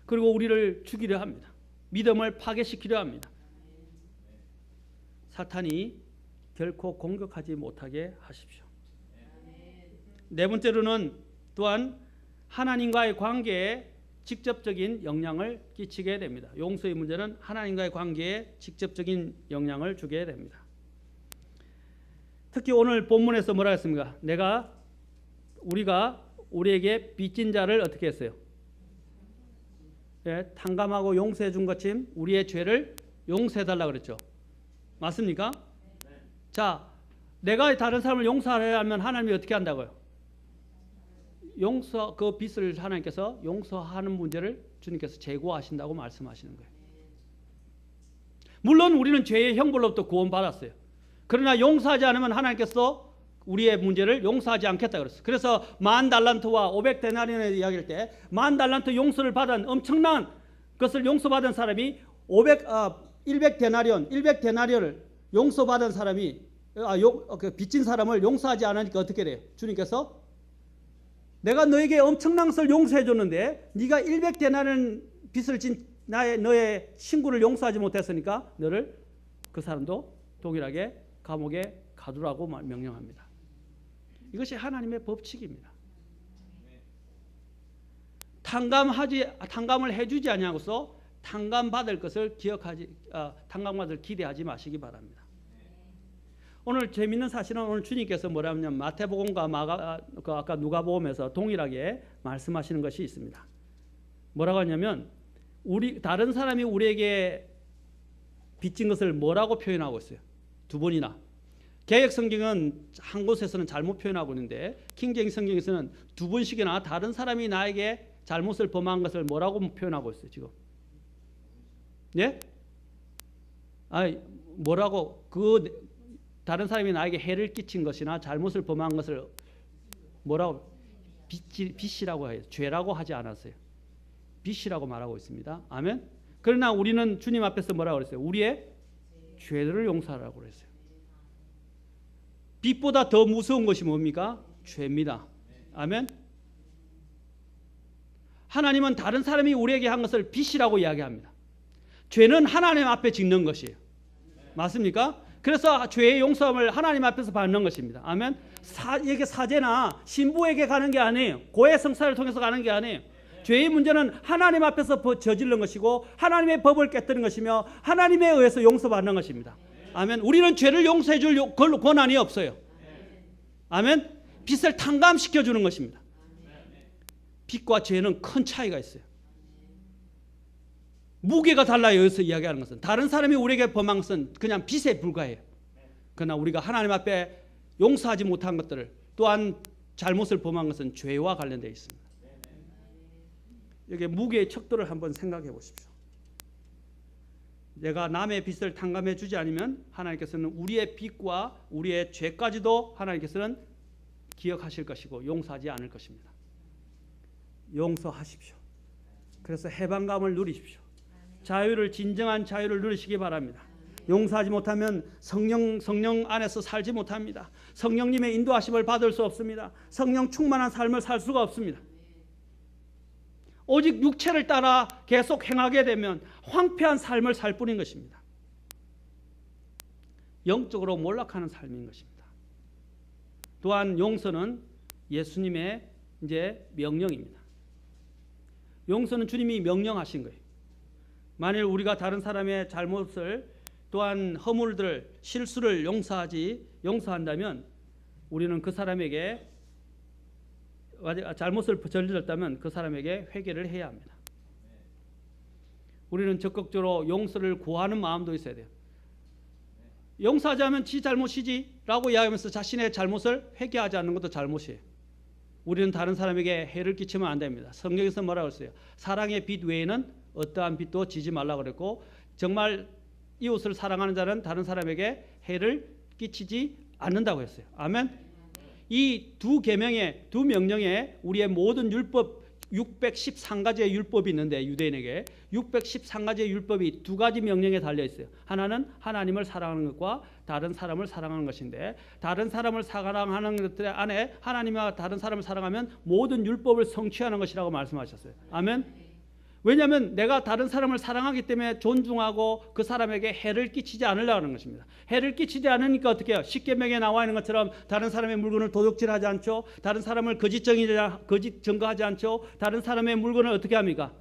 그리고 우리를 죽이려 합니다. 믿음을 파괴시키려 합니다. 사탄이 결코 공격하지 못하게 하십시오. 네 번째로는 또한 하나님과의 관계에 직접적인 영향을 끼치게 됩니다. 용서의 문제는 하나님과의 관계에 직접적인 영향을 주게 됩니다. 특히 오늘 본문에서 뭐라 했습니까? 우리가 우리에게 빚진 자를 어떻게 했어요? 예, 탕감하고 용서해 준 것처럼 우리의 죄를 용서해 달라 그랬죠. 맞습니까? 자, 내가 다른 사람을 용서하려 하면 하나님이 어떻게 한다고요? 그 빚을 하나님께서 용서하는 문제를 주님께서 제고하신다고 말씀하시는 거예요. 물론 우리는 죄의 형벌로부터 구원받았어요. 그러나 용서하지 않으면 하나님께서 우리의 문제를 용서하지 않겠다 그랬어요. 그래서 10,000달란트와 500데나리온의 이야기할 때 10,000달란트 용서를 받은 엄청난 것을 용서받은 사람이 100데나리온을 용서받은 사람이 빚진 사람을 용서하지 않으니까 어떻게 돼요? 주님께서 내가 너에게 엄청난 것을 용서해 줬는데 네가 100데나리온 빚을 진 너의 친구를 용서하지 못했으니까 너를 그 사람도 동일하게 감옥에 가두라고 명령합니다. 이것이 하나님의 법칙입니다. 탕감을 해주지 아니하고서 탕감받을 것을 탕감받을 기대하지 마시기 바랍니다. 오늘 재미있는 사실은 오늘 주님께서 뭐라 하냐면 마태복음과 아까 누가복음에서 동일하게 말씀하시는 것이 있습니다. 뭐라고 하냐면 다른 사람이 우리에게 빚진 것을 뭐라고 표현하고 있어요? 두 번이나. 개역 성경은 한 곳에서는 잘못 표현하고 있는데 킹제임스 성경에서는 두 번씩이나 다른 사람이 나에게 잘못을 범한 것을 뭐라고 표현하고 있어요 지금? 예? 뭐라고 다른 사람이 나에게 해를 끼친 것이나 잘못을 범한 것을 뭐라고 빚이라고 해요. 죄라고 하지 않았어요. 빚이라고 말하고 있습니다. 아멘. 그러나 우리는 주님 앞에서 뭐라고 그랬어요? 우리의 죄를 용서하라고 그랬어요. 빚보다 더 무서운 것이 뭡니까? 죄입니다. 아멘. 하나님은 다른 사람이 우리에게 한 것을 빚이라고 이야기합니다. 죄는 하나님 앞에 짓는 것이에요. 맞습니까? 그래서 죄의 용서함을 하나님 앞에서 받는 것입니다. 아멘. 이게 사제나 신부에게 가는 게 아니에요. 고해 성사를 통해서 가는 게 아니에요. 죄의 문제는 하나님 앞에서 저지른 것이고 하나님의 법을 깨뜨린 것이며 하나님에 의해서 용서받는 것입니다. 아멘. 우리는 죄를 용서해 줄 권한이 없어요. 아멘. 빚을 탕감시켜 주는 것입니다. 빚과 죄는 큰 차이가 있어요. 무게가 달라요. 여기서 이야기하는 것은 다른 사람이 우리에게 범한 것은 그냥 빚에 불과해요. 그러나 우리가 하나님 앞에 용서하지 못한 것들을 또한 잘못을 범한 것은 죄와 관련되어 있습니다. 여기 무게의 척도를 한번 생각해 보십시오. 내가 남의 빚을 탕감해 주지 않으면 하나님께서는 우리의 빚과 우리의 죄까지도 하나님께서는 기억하실 것이고 용서하지 않을 것입니다. 용서하십시오. 그래서 해방감을 누리십시오. 진정한 자유를 누리시기 바랍니다. 용서하지 못하면 성령 안에서 살지 못합니다. 성령님의 인도하심을 받을 수 없습니다. 성령 충만한 삶을 살 수가 없습니다. 오직 육체를 따라 계속 행하게 되면 황폐한 삶을 살 뿐인 것입니다. 영적으로 몰락하는 삶인 것입니다. 또한 용서는 예수님의 이제 명령입니다. 용서는 주님이 명령하신 거예요. 만일 우리가 다른 사람의 잘못을 또한 허물들, 실수를 용서한다면 우리는 그 사람에게 잘못을 저질렀다면 그 사람에게 회개를 해야 합니다. 우리는 적극적으로 용서를 구하는 마음도 있어야 돼요. 용서하지 않으면 지 잘못이지 라고 이야기하면서 자신의 잘못을 회개하지 않는 것도 잘못이에요. 우리는 다른 사람에게 해를 끼치면 안 됩니다. 성경에서 뭐라고 했어요? 사랑의 빛 외에는 어떠한 빛도 지지 말라고 그랬고, 정말 이웃을 사랑하는 자는 다른 사람에게 해를 끼치지 않는다고 했어요. 아멘. 이 두 계명에, 두 명령에 우리의 모든 율법, 613가지의 율법이 있는데, 유대인에게 613가지의 율법이 두 가지 명령에 달려 있어요. 하나는 하나님을 사랑하는 것과 다른 사람을 사랑하는 것인데, 다른 사람을 사랑하는 것들 안에 하나님과 다른 사람을 사랑하면 모든 율법을 성취하는 것이라고 말씀하셨어요. 아멘. 왜냐하면 내가 다른 사람을 사랑하기 때문에 존중하고 그 사람에게 해를 끼치지 않으려고 하는 것입니다. 해를 끼치지 않으니까 어떻게 해요? 십계명에 나와 있는 것처럼 다른 사람의 물건을 도둑질하지 않죠. 다른 사람을 거짓 증거하지 않죠. 다른 사람의 물건을 어떻게 합니까?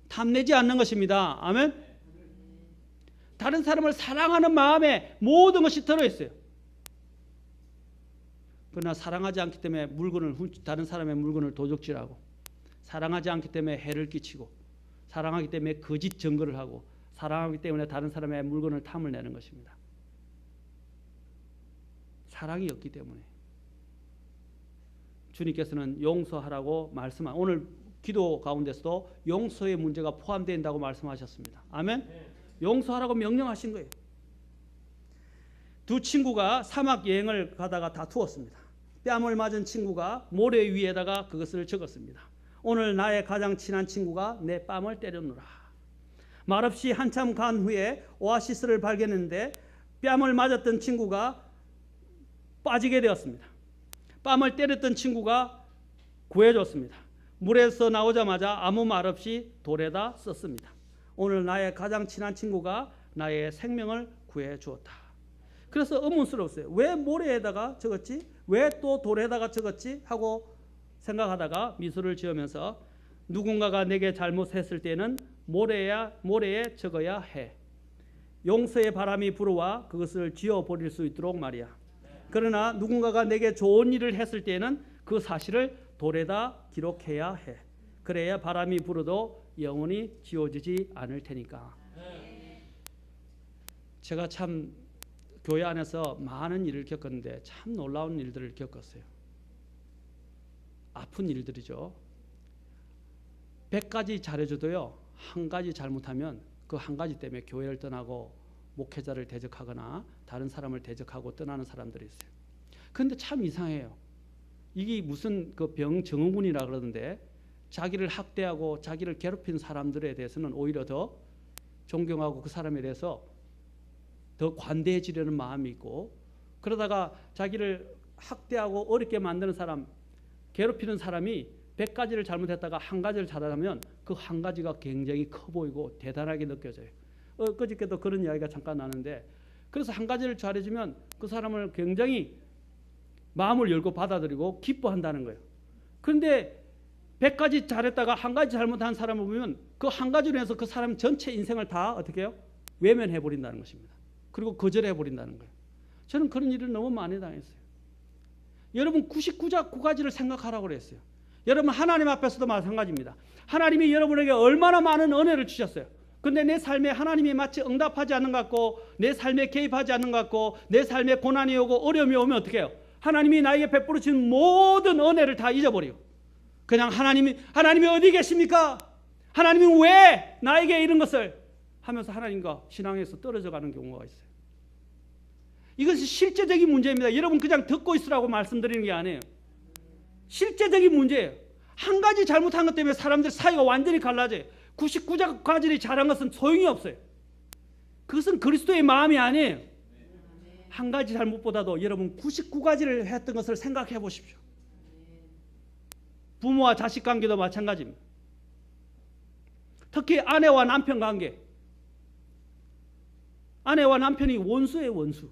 탐내지 않는 것입니다. 아멘. 다른 사람을 사랑하는 마음에 모든 것이 들어있어요. 그러나 사랑하지 않기 때문에 다른 사람의 물건을 도둑질하고, 사랑하지 않기 때문에 해를 끼치고, 사랑하기 때문에 거짓 증거를 하고, 사랑하기 때문에 다른 사람의 물건을 탐을 내는 것입니다. 사랑이 없기 때문에. 주님께서는 용서하라고 말씀한, 오늘 기도 가운데서도 용서의 문제가 포함된다고 말씀하셨습니다. 아멘. 용서하라고 명령하신 거예요. 두 친구가 사막 여행을 가다가 다투었습니다. 뺨을 맞은 친구가 모래 위에다가 그것을 적었습니다. 오늘 나의 가장 친한 친구가 내 뺨을 때렸노라. 말없이 한참 간 후에 오아시스를 발견했는데 뺨을 맞았던 친구가 빠지게 되었습니다. 뺨을 때렸던 친구가 구해줬습니다. 물에서 나오자마자 아무 말 없이 돌에다 썼습니다. 오늘 나의 가장 친한 친구가 나의 생명을 구해 주었다. 그래서 의문스러웠어요. 왜 모래에다가 적었지? 왜 또 돌에다가 적었지? 하고 생각하다가 미소를 지으면서, 누군가가 내게 잘못했을 때는 모래에 적어야 해. 용서의 바람이 불어와 그것을 지워버릴 수 있도록 말이야. 그러나 누군가가 내게 좋은 일을 했을 때는 그 사실을 돌에다 기록해야 해. 그래야 바람이 불어도 영원히 지워지지 않을 테니까. 제가 참 교회 안에서 많은 일을 겪었는데 참 놀라운 일들을 겪었어요. 아픈 일들이죠. 100가지 잘해줘도요, 한 가지 잘못하면 그 한 가지 때문에 교회를 떠나고 목회자를 대적하거나 다른 사람을 대적하고 떠나는 사람들이 있어요. 그런데 참 이상해요. 이게 무슨 그 병증후군이라 그러던데, 자기를 학대하고 자기를 괴롭힌 사람들에 대해서는 오히려 더 존경하고 그 사람에 대해서 더 관대해지려는 마음이 있고, 그러다가 자기를 학대하고 어렵게 만드는 사람, 괴롭히는 사람이 100가지를 잘못했다가 한 가지를 잘하면 그 한 가지가 굉장히 커 보이고 대단하게 느껴져요. 그저께도 그런 이야기가 잠깐 나는데, 그래서 한 가지를 잘해주면 그 사람을 굉장히 마음을 열고 받아들이고 기뻐한다는 거예요. 그런데 100가지 잘했다가 한 가지 잘못한 사람을 보면 그 한 가지로 해서 그 사람 전체 인생을 다 어떻게 해요? 외면해버린다는 것입니다. 그리고 거절해버린다는 거예요. 저는 그런 일을 너무 많이 당했어요. 여러분 99가지를 생각하라고 그랬어요. 여러분 하나님 앞에서도 마찬가지입니다. 하나님이 여러분에게 얼마나 많은 은혜를 주셨어요. 근데 내 삶에 하나님이 마치 응답하지 않는 것 같고, 내 삶에 개입하지 않는 것 같고, 내 삶에 고난이 오고 어려움이 오면 어떻게 해요? 하나님이 나에게 베풀어 주신 모든 은혜를 다 잊어버려요. 그냥 하나님이 어디 계십니까? 하나님이 왜 나에게 이런 것을 하면서 하나님과 신앙에서 떨어져 가는 경우가 있어요. 이것이 실제적인 문제입니다. 여러분 그냥 듣고 있으라고 말씀드리는 게 아니에요. 실제적인 문제예요. 한 가지 잘못한 것 때문에 사람들 사이가 완전히 갈라져요. 99가지를 잘한 것은 소용이 없어요. 그것은 그리스도의 마음이 아니에요. 한 가지 잘못보다도 여러분 99가지를 했던 것을 생각해 보십시오. 부모와 자식 관계도 마찬가지입니다. 특히 아내와 남편 관계. 아내와 남편이 원수예요, 원수.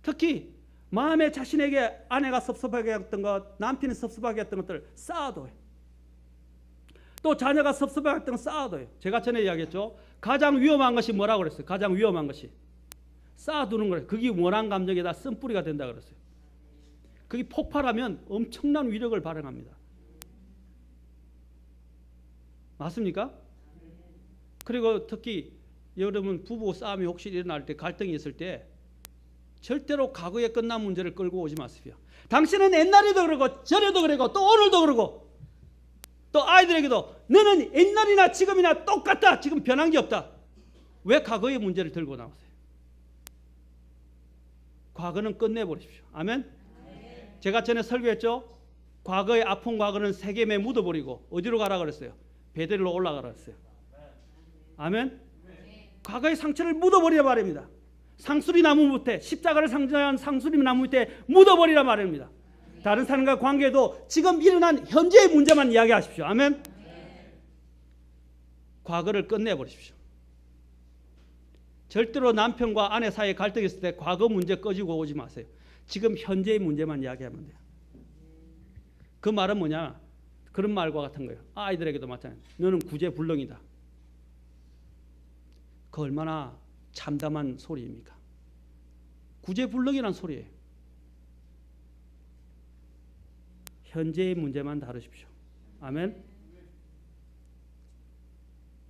특히 마음에 자신에게 아내가 섭섭하게 했던 것, 남편이 섭섭하게 했던 것들을 쌓아둬요. 또 자녀가 섭섭하게 했던 것 쌓아둬요. 제가 전에 이야기했죠. 가장 위험한 것이 뭐라고 그랬어요? 가장 위험한 것이 쌓아두는 거예요. 그게 원한 감정에다 쓴뿌리가 된다 그랬어요. 그게 폭발하면 엄청난 위력을 발휘합니다. 맞습니까? 그리고 특히 여러분 부부 싸움이 혹시 일어날 때, 갈등이 있을 때 절대로 과거에 끝난 문제를 끌고 오지 마십시오. 당신은 옛날에도 그러고 전에도 그러고 또 오늘도 그러고 또 아이들에게도 너는 옛날이나 지금이나 똑같다. 지금 변한 게 없다. 왜 과거의 문제를 들고 나오세요? 과거는 끝내버리십시오. 아멘? 제가 전에 설교했죠? 과거의 아픈 과거는 세겜에 묻어버리고 어디로 가라 그랬어요? 베델로 올라가라 그랬어요. 아멘? 과거의 상처를 묻어버리라 말입니다. 상수리 나무 밑에, 십자가를 상징한 상수리 나무 밑에 묻어버리라 말입니다. 다른 사람과 관계도 지금 일어난 현재의 문제만 이야기하십시오. 아멘? 과거를 끝내버리십시오. 절대로 남편과 아내 사이에 갈등이 있을 때 과거 문제 꺼지고 오지 마세요. 지금 현재의 문제만 이야기하면 돼요. 그 말은 뭐냐? 그런 말과 같은 거예요. 아이들에게도 마찬가지예요. 너는 구제불능이다. 그 얼마나 참담한 소리입니까? 구제불능이란 소리예요. 현재의 문제만 다루십시오. 아멘.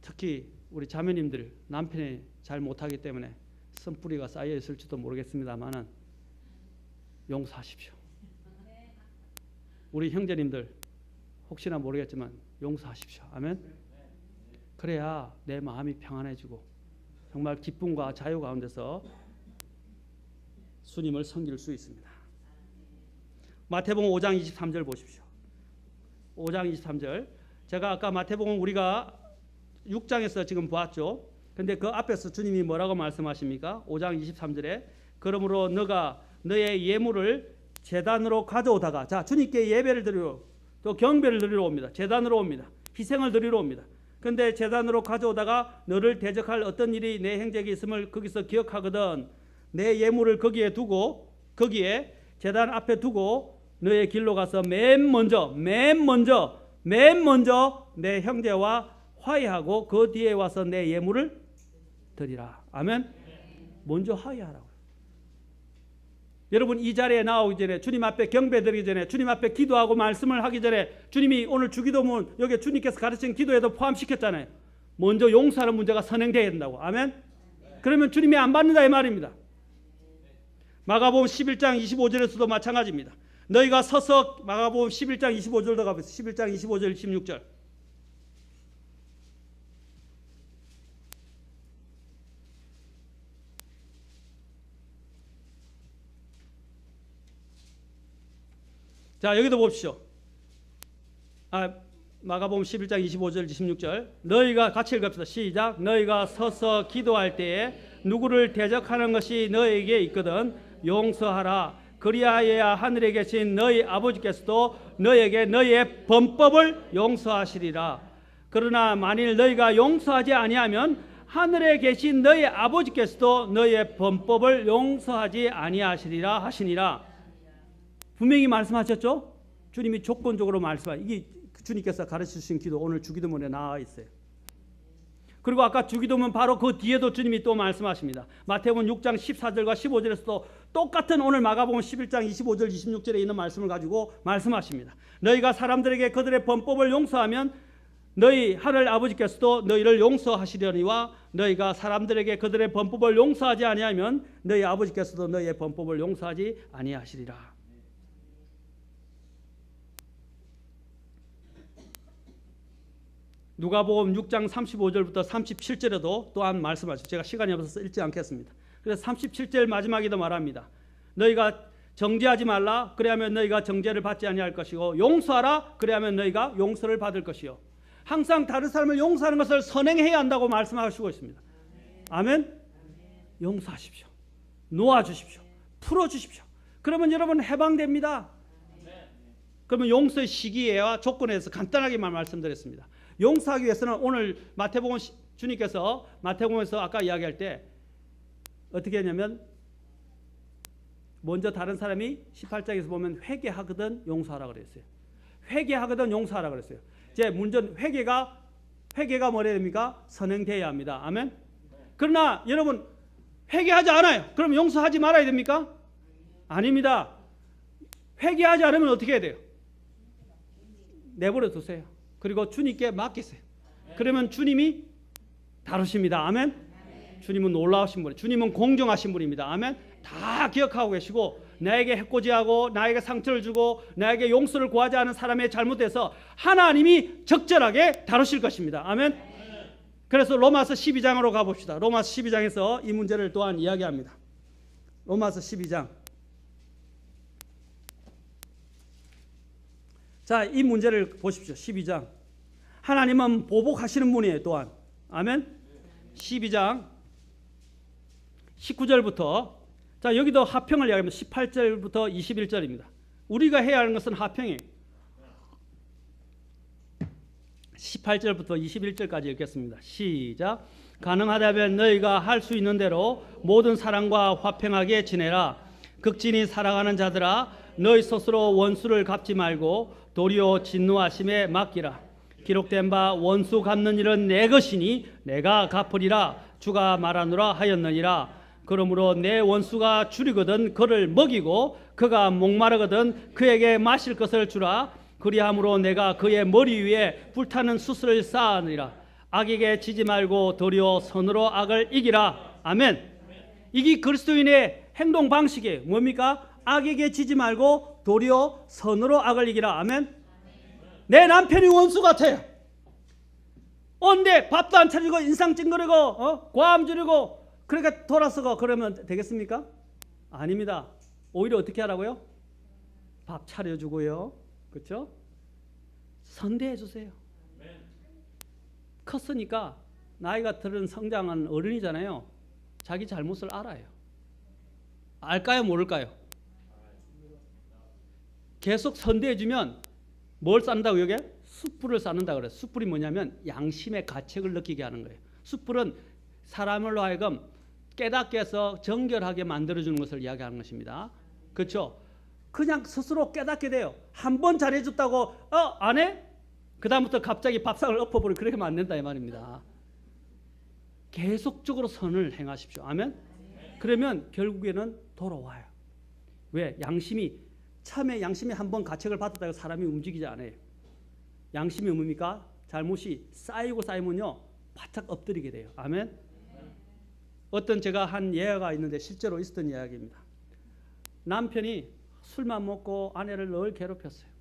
특히 우리 자매님들 남편이 잘 못하기 때문에 쓴뿌리가 쌓여 있을지도 모르겠습니다만은 용서하십시오. 우리 형제님들 혹시나 모르겠지만 용서하십시오. 아멘. 그래야 내 마음이 평안해지고 정말 기쁨과 자유 가운데서 주님을 섬길 수 있습니다. 마태복음 5장 23절 보십시오. 5장 23절. 제가 아까 마태복음 우리가 6장에서 지금 보았죠. 근데 그 앞에서 주님이 뭐라고 말씀하십니까? 5장 23절에 그러므로 너가 너의 예물을 제단으로 가져오다가, 자, 주님께 예배를 드리러 또 경배를 드리러 옵니다. 제단으로 옵니다. 희생을 드리러 옵니다. 근데 제단으로 가져오다가 너를 대적할 어떤 일이 내 행적에 있음을 거기서 기억하거든 내 예물을 거기에 두고, 거기에 제단 앞에 두고 너의 길로 가서 맨 먼저 내 형제와 화해하고 그 뒤에 와서 내 예물을 드리라. 아멘. 먼저 화해하라고. 여러분 이 자리에 나오기 전에 주님 앞에 경배드리기 전에 주님 앞에 기도하고 말씀을 하기 전에 주님이 오늘 주기도문 여기 주님께서 가르친 기도에도 포함시켰잖아요. 먼저 용서하는 문제가 선행되어야 된다고. 아멘. 그러면 주님이 안 받는다 이 말입니다. 마가복음 11장 25절에서도 마찬가지입니다. 너희가 서서 마가복음 11장 25절도 가보세요. 11장 25절 16절. 자, 여기도 봅시오. 마가복음 11장 25절 16절. 너희가 같이 읽읍시다. 시작. 너희가 서서 기도할 때에 누구를 대적하는 것이 너희에게 있거든 용서하라. 그리하여야 하늘에 계신 너희 아버지께서도 너희에게 너희의 범법을 용서하시리라. 그러나 만일 너희가 용서하지 아니하면 하늘에 계신 너희 아버지께서도 너희의 범법을 용서하지 아니하시리라 하시니라. 분명히 말씀하셨죠? 주님이 조건적으로 말씀하신 이게 주님께서 가르치신 기도 오늘 주기도문에 나와 있어요. 그리고 아까 주기도문 바로 그 뒤에도 주님이 또 말씀하십니다. 마태복음 6장 14절과 15절에서도 똑같은 오늘 마가복음 11장 25절 26절에 있는 말씀을 가지고 말씀하십니다. 너희가 사람들에게 그들의 범법을 용서하면 너희 하늘 아버지께서도 너희를 용서하시려니와 너희가 사람들에게 그들의 범법을 용서하지 아니하면 너희 아버지께서도 너희의 범법을 용서하지 아니하시리라. 누가복음 6장 35절부터 37절에도 또한 말씀하시죠. 제가 시간이 없어서 읽지 않겠습니다. 그래서 37절 마지막에도 말합니다. 너희가 정죄하지 말라. 그래야면 너희가 정죄를 받지 아니할 것이고 용서하라. 그래야면 너희가 용서를 받을 것이요. 항상 다른 사람을 용서하는 것을 선행해야 한다고 말씀하시고 있습니다. 아멘. 용서하십시오. 놓아주십시오. 풀어주십시오. 그러면 여러분 해방됩니다. 그러면 용서의 시기와 조건에 대해서 간단하게만 말씀드렸습니다. 용서하기 위해서는 오늘 마태복음 주님께서 마태복음에서 아까 이야기할 때 어떻게 했냐면 먼저 다른 사람이 18장에서 보면 회개하거든 용서하라 그랬어요. 회개하거든 용서하라 그랬어요. 제 문전 회개가 뭐래야 됩니까? 선행되어야 합니다. 아멘. 그러나 여러분 회개하지 않아요. 그럼 용서하지 말아야 됩니까? 아닙니다. 회개하지 않으면 어떻게 해야 돼요? 내버려 두세요. 그리고 주님께 맡기세요. 그러면 주님이 다루십니다. 아멘. 주님은 놀라우신 분이에요. 주님은 공정하신 분입니다. 아멘. 다 기억하고 계시고 나에게 해코지하고 나에게 상처를 주고 나에게 용서를 구하지 않은 사람의 잘못에서 하나님이 적절하게 다루실 것입니다. 아멘. 그래서 로마서 12장으로 가봅시다. 로마서 12장에서 이 문제를 또한 이야기합니다. 로마서 12장. 자, 이 문제를 보십시오. 12장. 하나님은 보복하시는 분이에요. 또한. 아멘. 12장 19절부터 자, 여기도 화평을 이야기합니다. 18절부터 21절입니다. 우리가 해야 하는 것은 화평이에요. 18절부터 21절까지 읽겠습니다. 시작. 가능하다면 너희가 할 수 있는 대로 모든 사람과 화평하게 지내라. 극진히 사랑하는 자들아, 너희 스스로 원수를 갚지 말고 도리어 진노하심에 맡기라. 기록된 바 원수 갚는 일은 내 것이니 내가 갚으리라 주가 말하노라 하였느니라. 그러므로 내 원수가 줄이거든 그를 먹이고 그가 목마르거든 그에게 마실 것을 주라. 그리함으로 내가 그의 머리 위에 불타는 숯을 쌓으리라. 악에게 지지 말고 도리어 선으로 악을 이기라. 아멘. 이게 그리스도인의 행동 방식이에요. 뭡니까? 악에게 지지 말고 도리어 선으로 악을 이기라. 아멘. 내 남편이 원수 같아요. 근데 밥도 안 차리고 인상 찡그리고 과함 주리고 그러니까 돌아서고 그러면 되겠습니까? 아닙니다. 오히려 어떻게 하라고요? 밥 차려주고요. 그렇죠? 선대해 주세요. 컸으니까 나이가 들은 성장한 어른이잖아요. 자기 잘못을 알아요. 알까요? 모를까요? 계속 선대해 주면 뭘 쌓는다고 여기에? 숯불을 쌓는다 그래요. 숯불이 뭐냐면 양심의 가책을 느끼게 하는 거예요. 숯불은 사람으로 하여금 깨닫게 해서 정결하게 만들어주는 것을 이야기하는 것입니다. 그렇죠? 그냥 스스로 깨닫게 돼요. 한 번 잘해줬다고 안 해? 그 다음부터 갑자기 밥상을 엎어버리고 그렇게 하면 안 된다 이 말입니다. 계속적으로 선을 행하십시오. 아멘? 그러면 결국에는 돌아와요. 왜? 양심이 처음에 양심이 한번 가책을 받았다고 사람이 움직이지 않아요. 양심이 뭡니까? 잘못이 쌓이고 쌓이면요 바짝 엎드리게 돼요. 아멘? 어떤 제가 한 예화가 있는데 실제로 있었던 이야기입니다. 남편이 술만 먹고 아내를 늘 괴롭혔어요.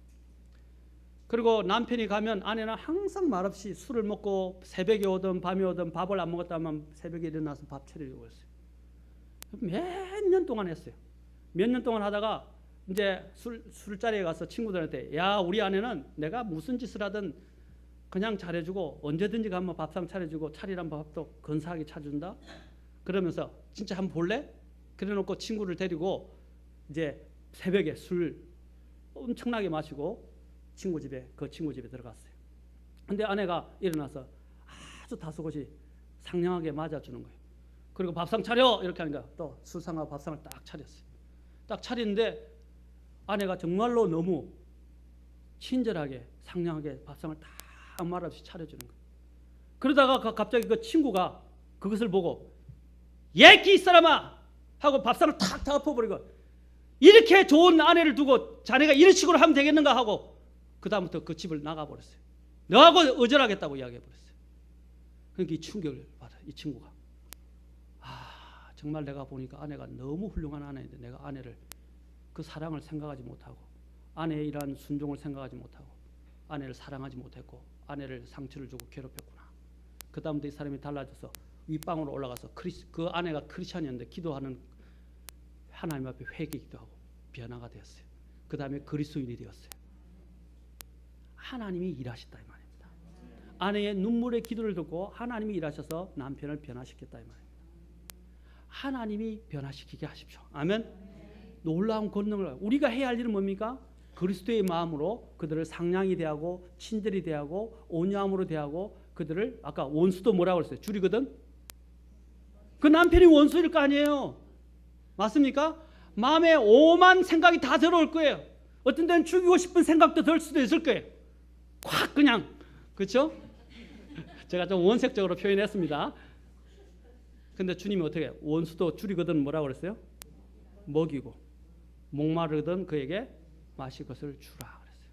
그리고 남편이 가면 아내는 항상 말없이 술을 먹고 새벽에 오든 밤에 오든 밥을 안 먹었다면 새벽에 일어나서 밥 차리려고 했어요. 몇 년 동안 했어요. 몇 년 동안 하다가 이제 술자리에 가서 친구들한테 야 우리 아내는 내가 무슨 짓을 하든 그냥 잘해주고 언제든지 가면 밥상 차려주고 차리란 밥도 근사하게 차준다. 그러면서 진짜 한번 볼래? 그래놓고 친구를 데리고 이제 새벽에 술 엄청나게 마시고 그 친구 집에 들어갔어요. 근데 아내가 일어나서 아주 다소곳이 상냥하게 맞아주는 거예요. 그리고 밥상 차려 이렇게 하니까 또 술상하고 밥상을 딱 차렸어요. 딱 차리는데 아내가 정말로 너무 친절하게 상냥하게 밥상을 딱 말없이 차려주는 거예요. 그러다가 갑자기 그 친구가 그것을 보고 예끼 이 사람아 하고 밥상을 탁 엎어버리고 이렇게 좋은 아내를 두고 자네가 이런 식으로 하면 되겠는가 하고 그 다음부터 그 집을 나가버렸어요. 너하고 의절하겠다고 이야기해버렸어요. 그러니까 이 충격을 받아요. 이 친구가 정말 내가 보니까 아내가 너무 훌륭한 아내인데 내가 아내를 그 사랑을 생각하지 못하고 아내의 이러한 순종을 생각하지 못하고 아내를 사랑하지 못했고 아내를 상처를 주고 괴롭혔구나. 그 다음부터 이 사람이 달라져서 윗방으로 올라가서 그 아내가 크리스찬이었는데 기도하는 하나님 앞에 회개기도 하고 변화가 되었어요. 그 다음에 그리스도인이 되었어요. 하나님이 일하셨다 이 말입니다. 아내의 눈물의 기도를 듣고 하나님이 일하셔서 남편을 변화시켰다 이 말입니다. 하나님이 변화시키게 하십시오. 아멘. 놀라운 권능을 우리가 해야 할 일은 뭡니까? 그리스도의 마음으로 그들을 상냥히 대하고 친절히 대하고 온유함으로 대하고 그들을 아까 원수도 뭐라고 그랬어요? 줄이거든. 그 남편이 원수일 거 아니에요. 맞습니까? 마음에 오만 생각이 다 들어올 거예요. 어떤 때는 죽이고 싶은 생각도 들 수도 있을 거예요. 확 그냥 그렇죠? 제가 좀 원색적으로 표현했습니다. 근데 주님이 어떻게 해요? 원수도 줄이거든 뭐라고 그랬어요? 먹이고 목마르거든 그에게 마실 것을 주라 그랬어요.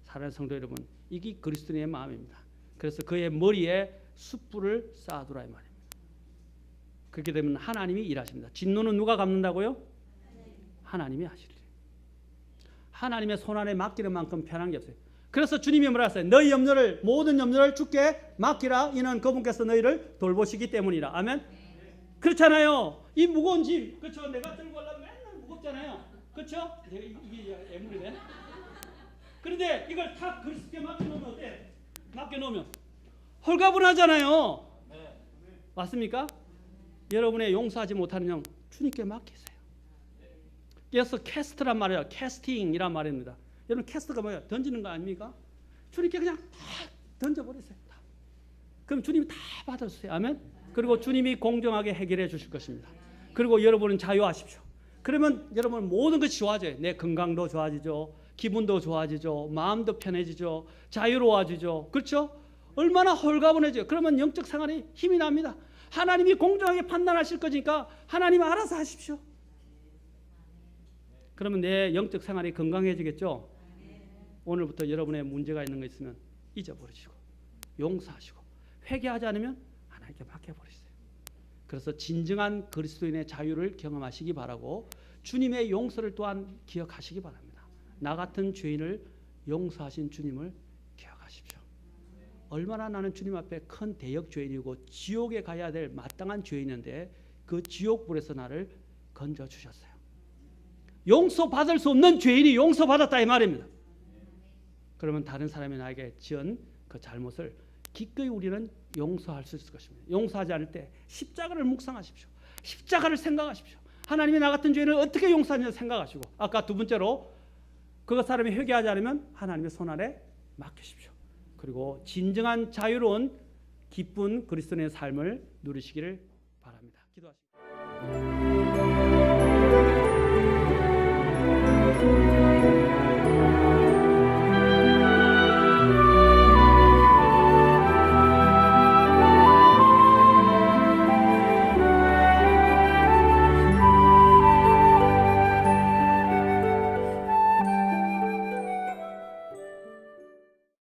사랑하는 성도 여러분, 이게 그리스도인의 마음입니다. 그래서 그의 머리에 숯불을 쌓아두라 이 말입니다. 그렇게 되면 하나님이 일하십니다. 진노는 누가 갚는다고요? 하나님이 하시리라. 하나님의 손안에 맡기는 만큼 편한 게 없어요. 그래서 주님이 뭐라 했어요? 너희 염려를, 모든 염려를 주께 맡기라. 이는 그분께서 너희를 돌보시기 때문이라. 아멘. 그렇잖아요. 이 무거운 짐, 그렇죠? 내가 들고 가려면 맨날 무겁잖아요. 그렇죠? 이게 애물이네. 그런데 이걸 탁 그리스도께 맡겨놓으면 어때? 맡겨놓으면 홀가분하잖아요. 맞습니까? 여러분의 용서하지 못하는 영 주님께 맡기세요. 그래서 캐스트란 말이에요. 캐스팅이란 말입니다. 여러분 캐스트가 뭐예요? 던지는 거 아닙니까? 주님께 그냥 다 던져버리세요. 다. 그럼 주님이 다 받아주세요. 아멘. 그리고 주님이 공정하게 해결해 주실 것입니다. 그리고 여러분은 자유하십시오. 그러면 여러분 모든 것이 좋아져요. 내 건강도 좋아지죠. 기분도 좋아지죠. 마음도 편해지죠. 자유로워지죠. 그렇죠? 얼마나 홀가분해져요. 그러면 영적 생활이 힘이 납니다. 하나님이 공정하게 판단하실 거니까 하나님 알아서 하십시오. 그러면 내 영적 생활이 건강해지겠죠? 오늘부터 여러분의 문제가 있는 거 있으면 잊어버리시고 용서하시고 회개하지 않으면 하나님께 맡겨버리세요. 그래서 진정한 그리스도인의 자유를 경험하시기 바라고 주님의 용서를 또한 기억하시기 바랍니다. 나 같은 죄인을 용서하신 주님을 기억하십시오. 얼마나 나는 주님 앞에 큰 대역 죄인이고 지옥에 가야 될 마땅한 죄인인데 그 지옥불에서 나를 건져주셨어요. 용서받을 수 없는 죄인이 용서받았다 이 말입니다. 그러면 다른 사람이 나에게 지은 그 잘못을 기꺼이 우리는 용서할 수 있을 것입니다. 용서하지 않을 때 십자가를 묵상하십시오. 십자가를 생각하십시오. 하나님이 나 같은 죄인을 어떻게 용서하냐 생각하시고 아까 두 번째로 그 사람이 회개하지 않으면 하나님의 손 아래 맡기십시오. 그리고 진정한 자유로운 기쁜 그리스도인의 삶을 누리시기를 바랍니다. 기도하십시오.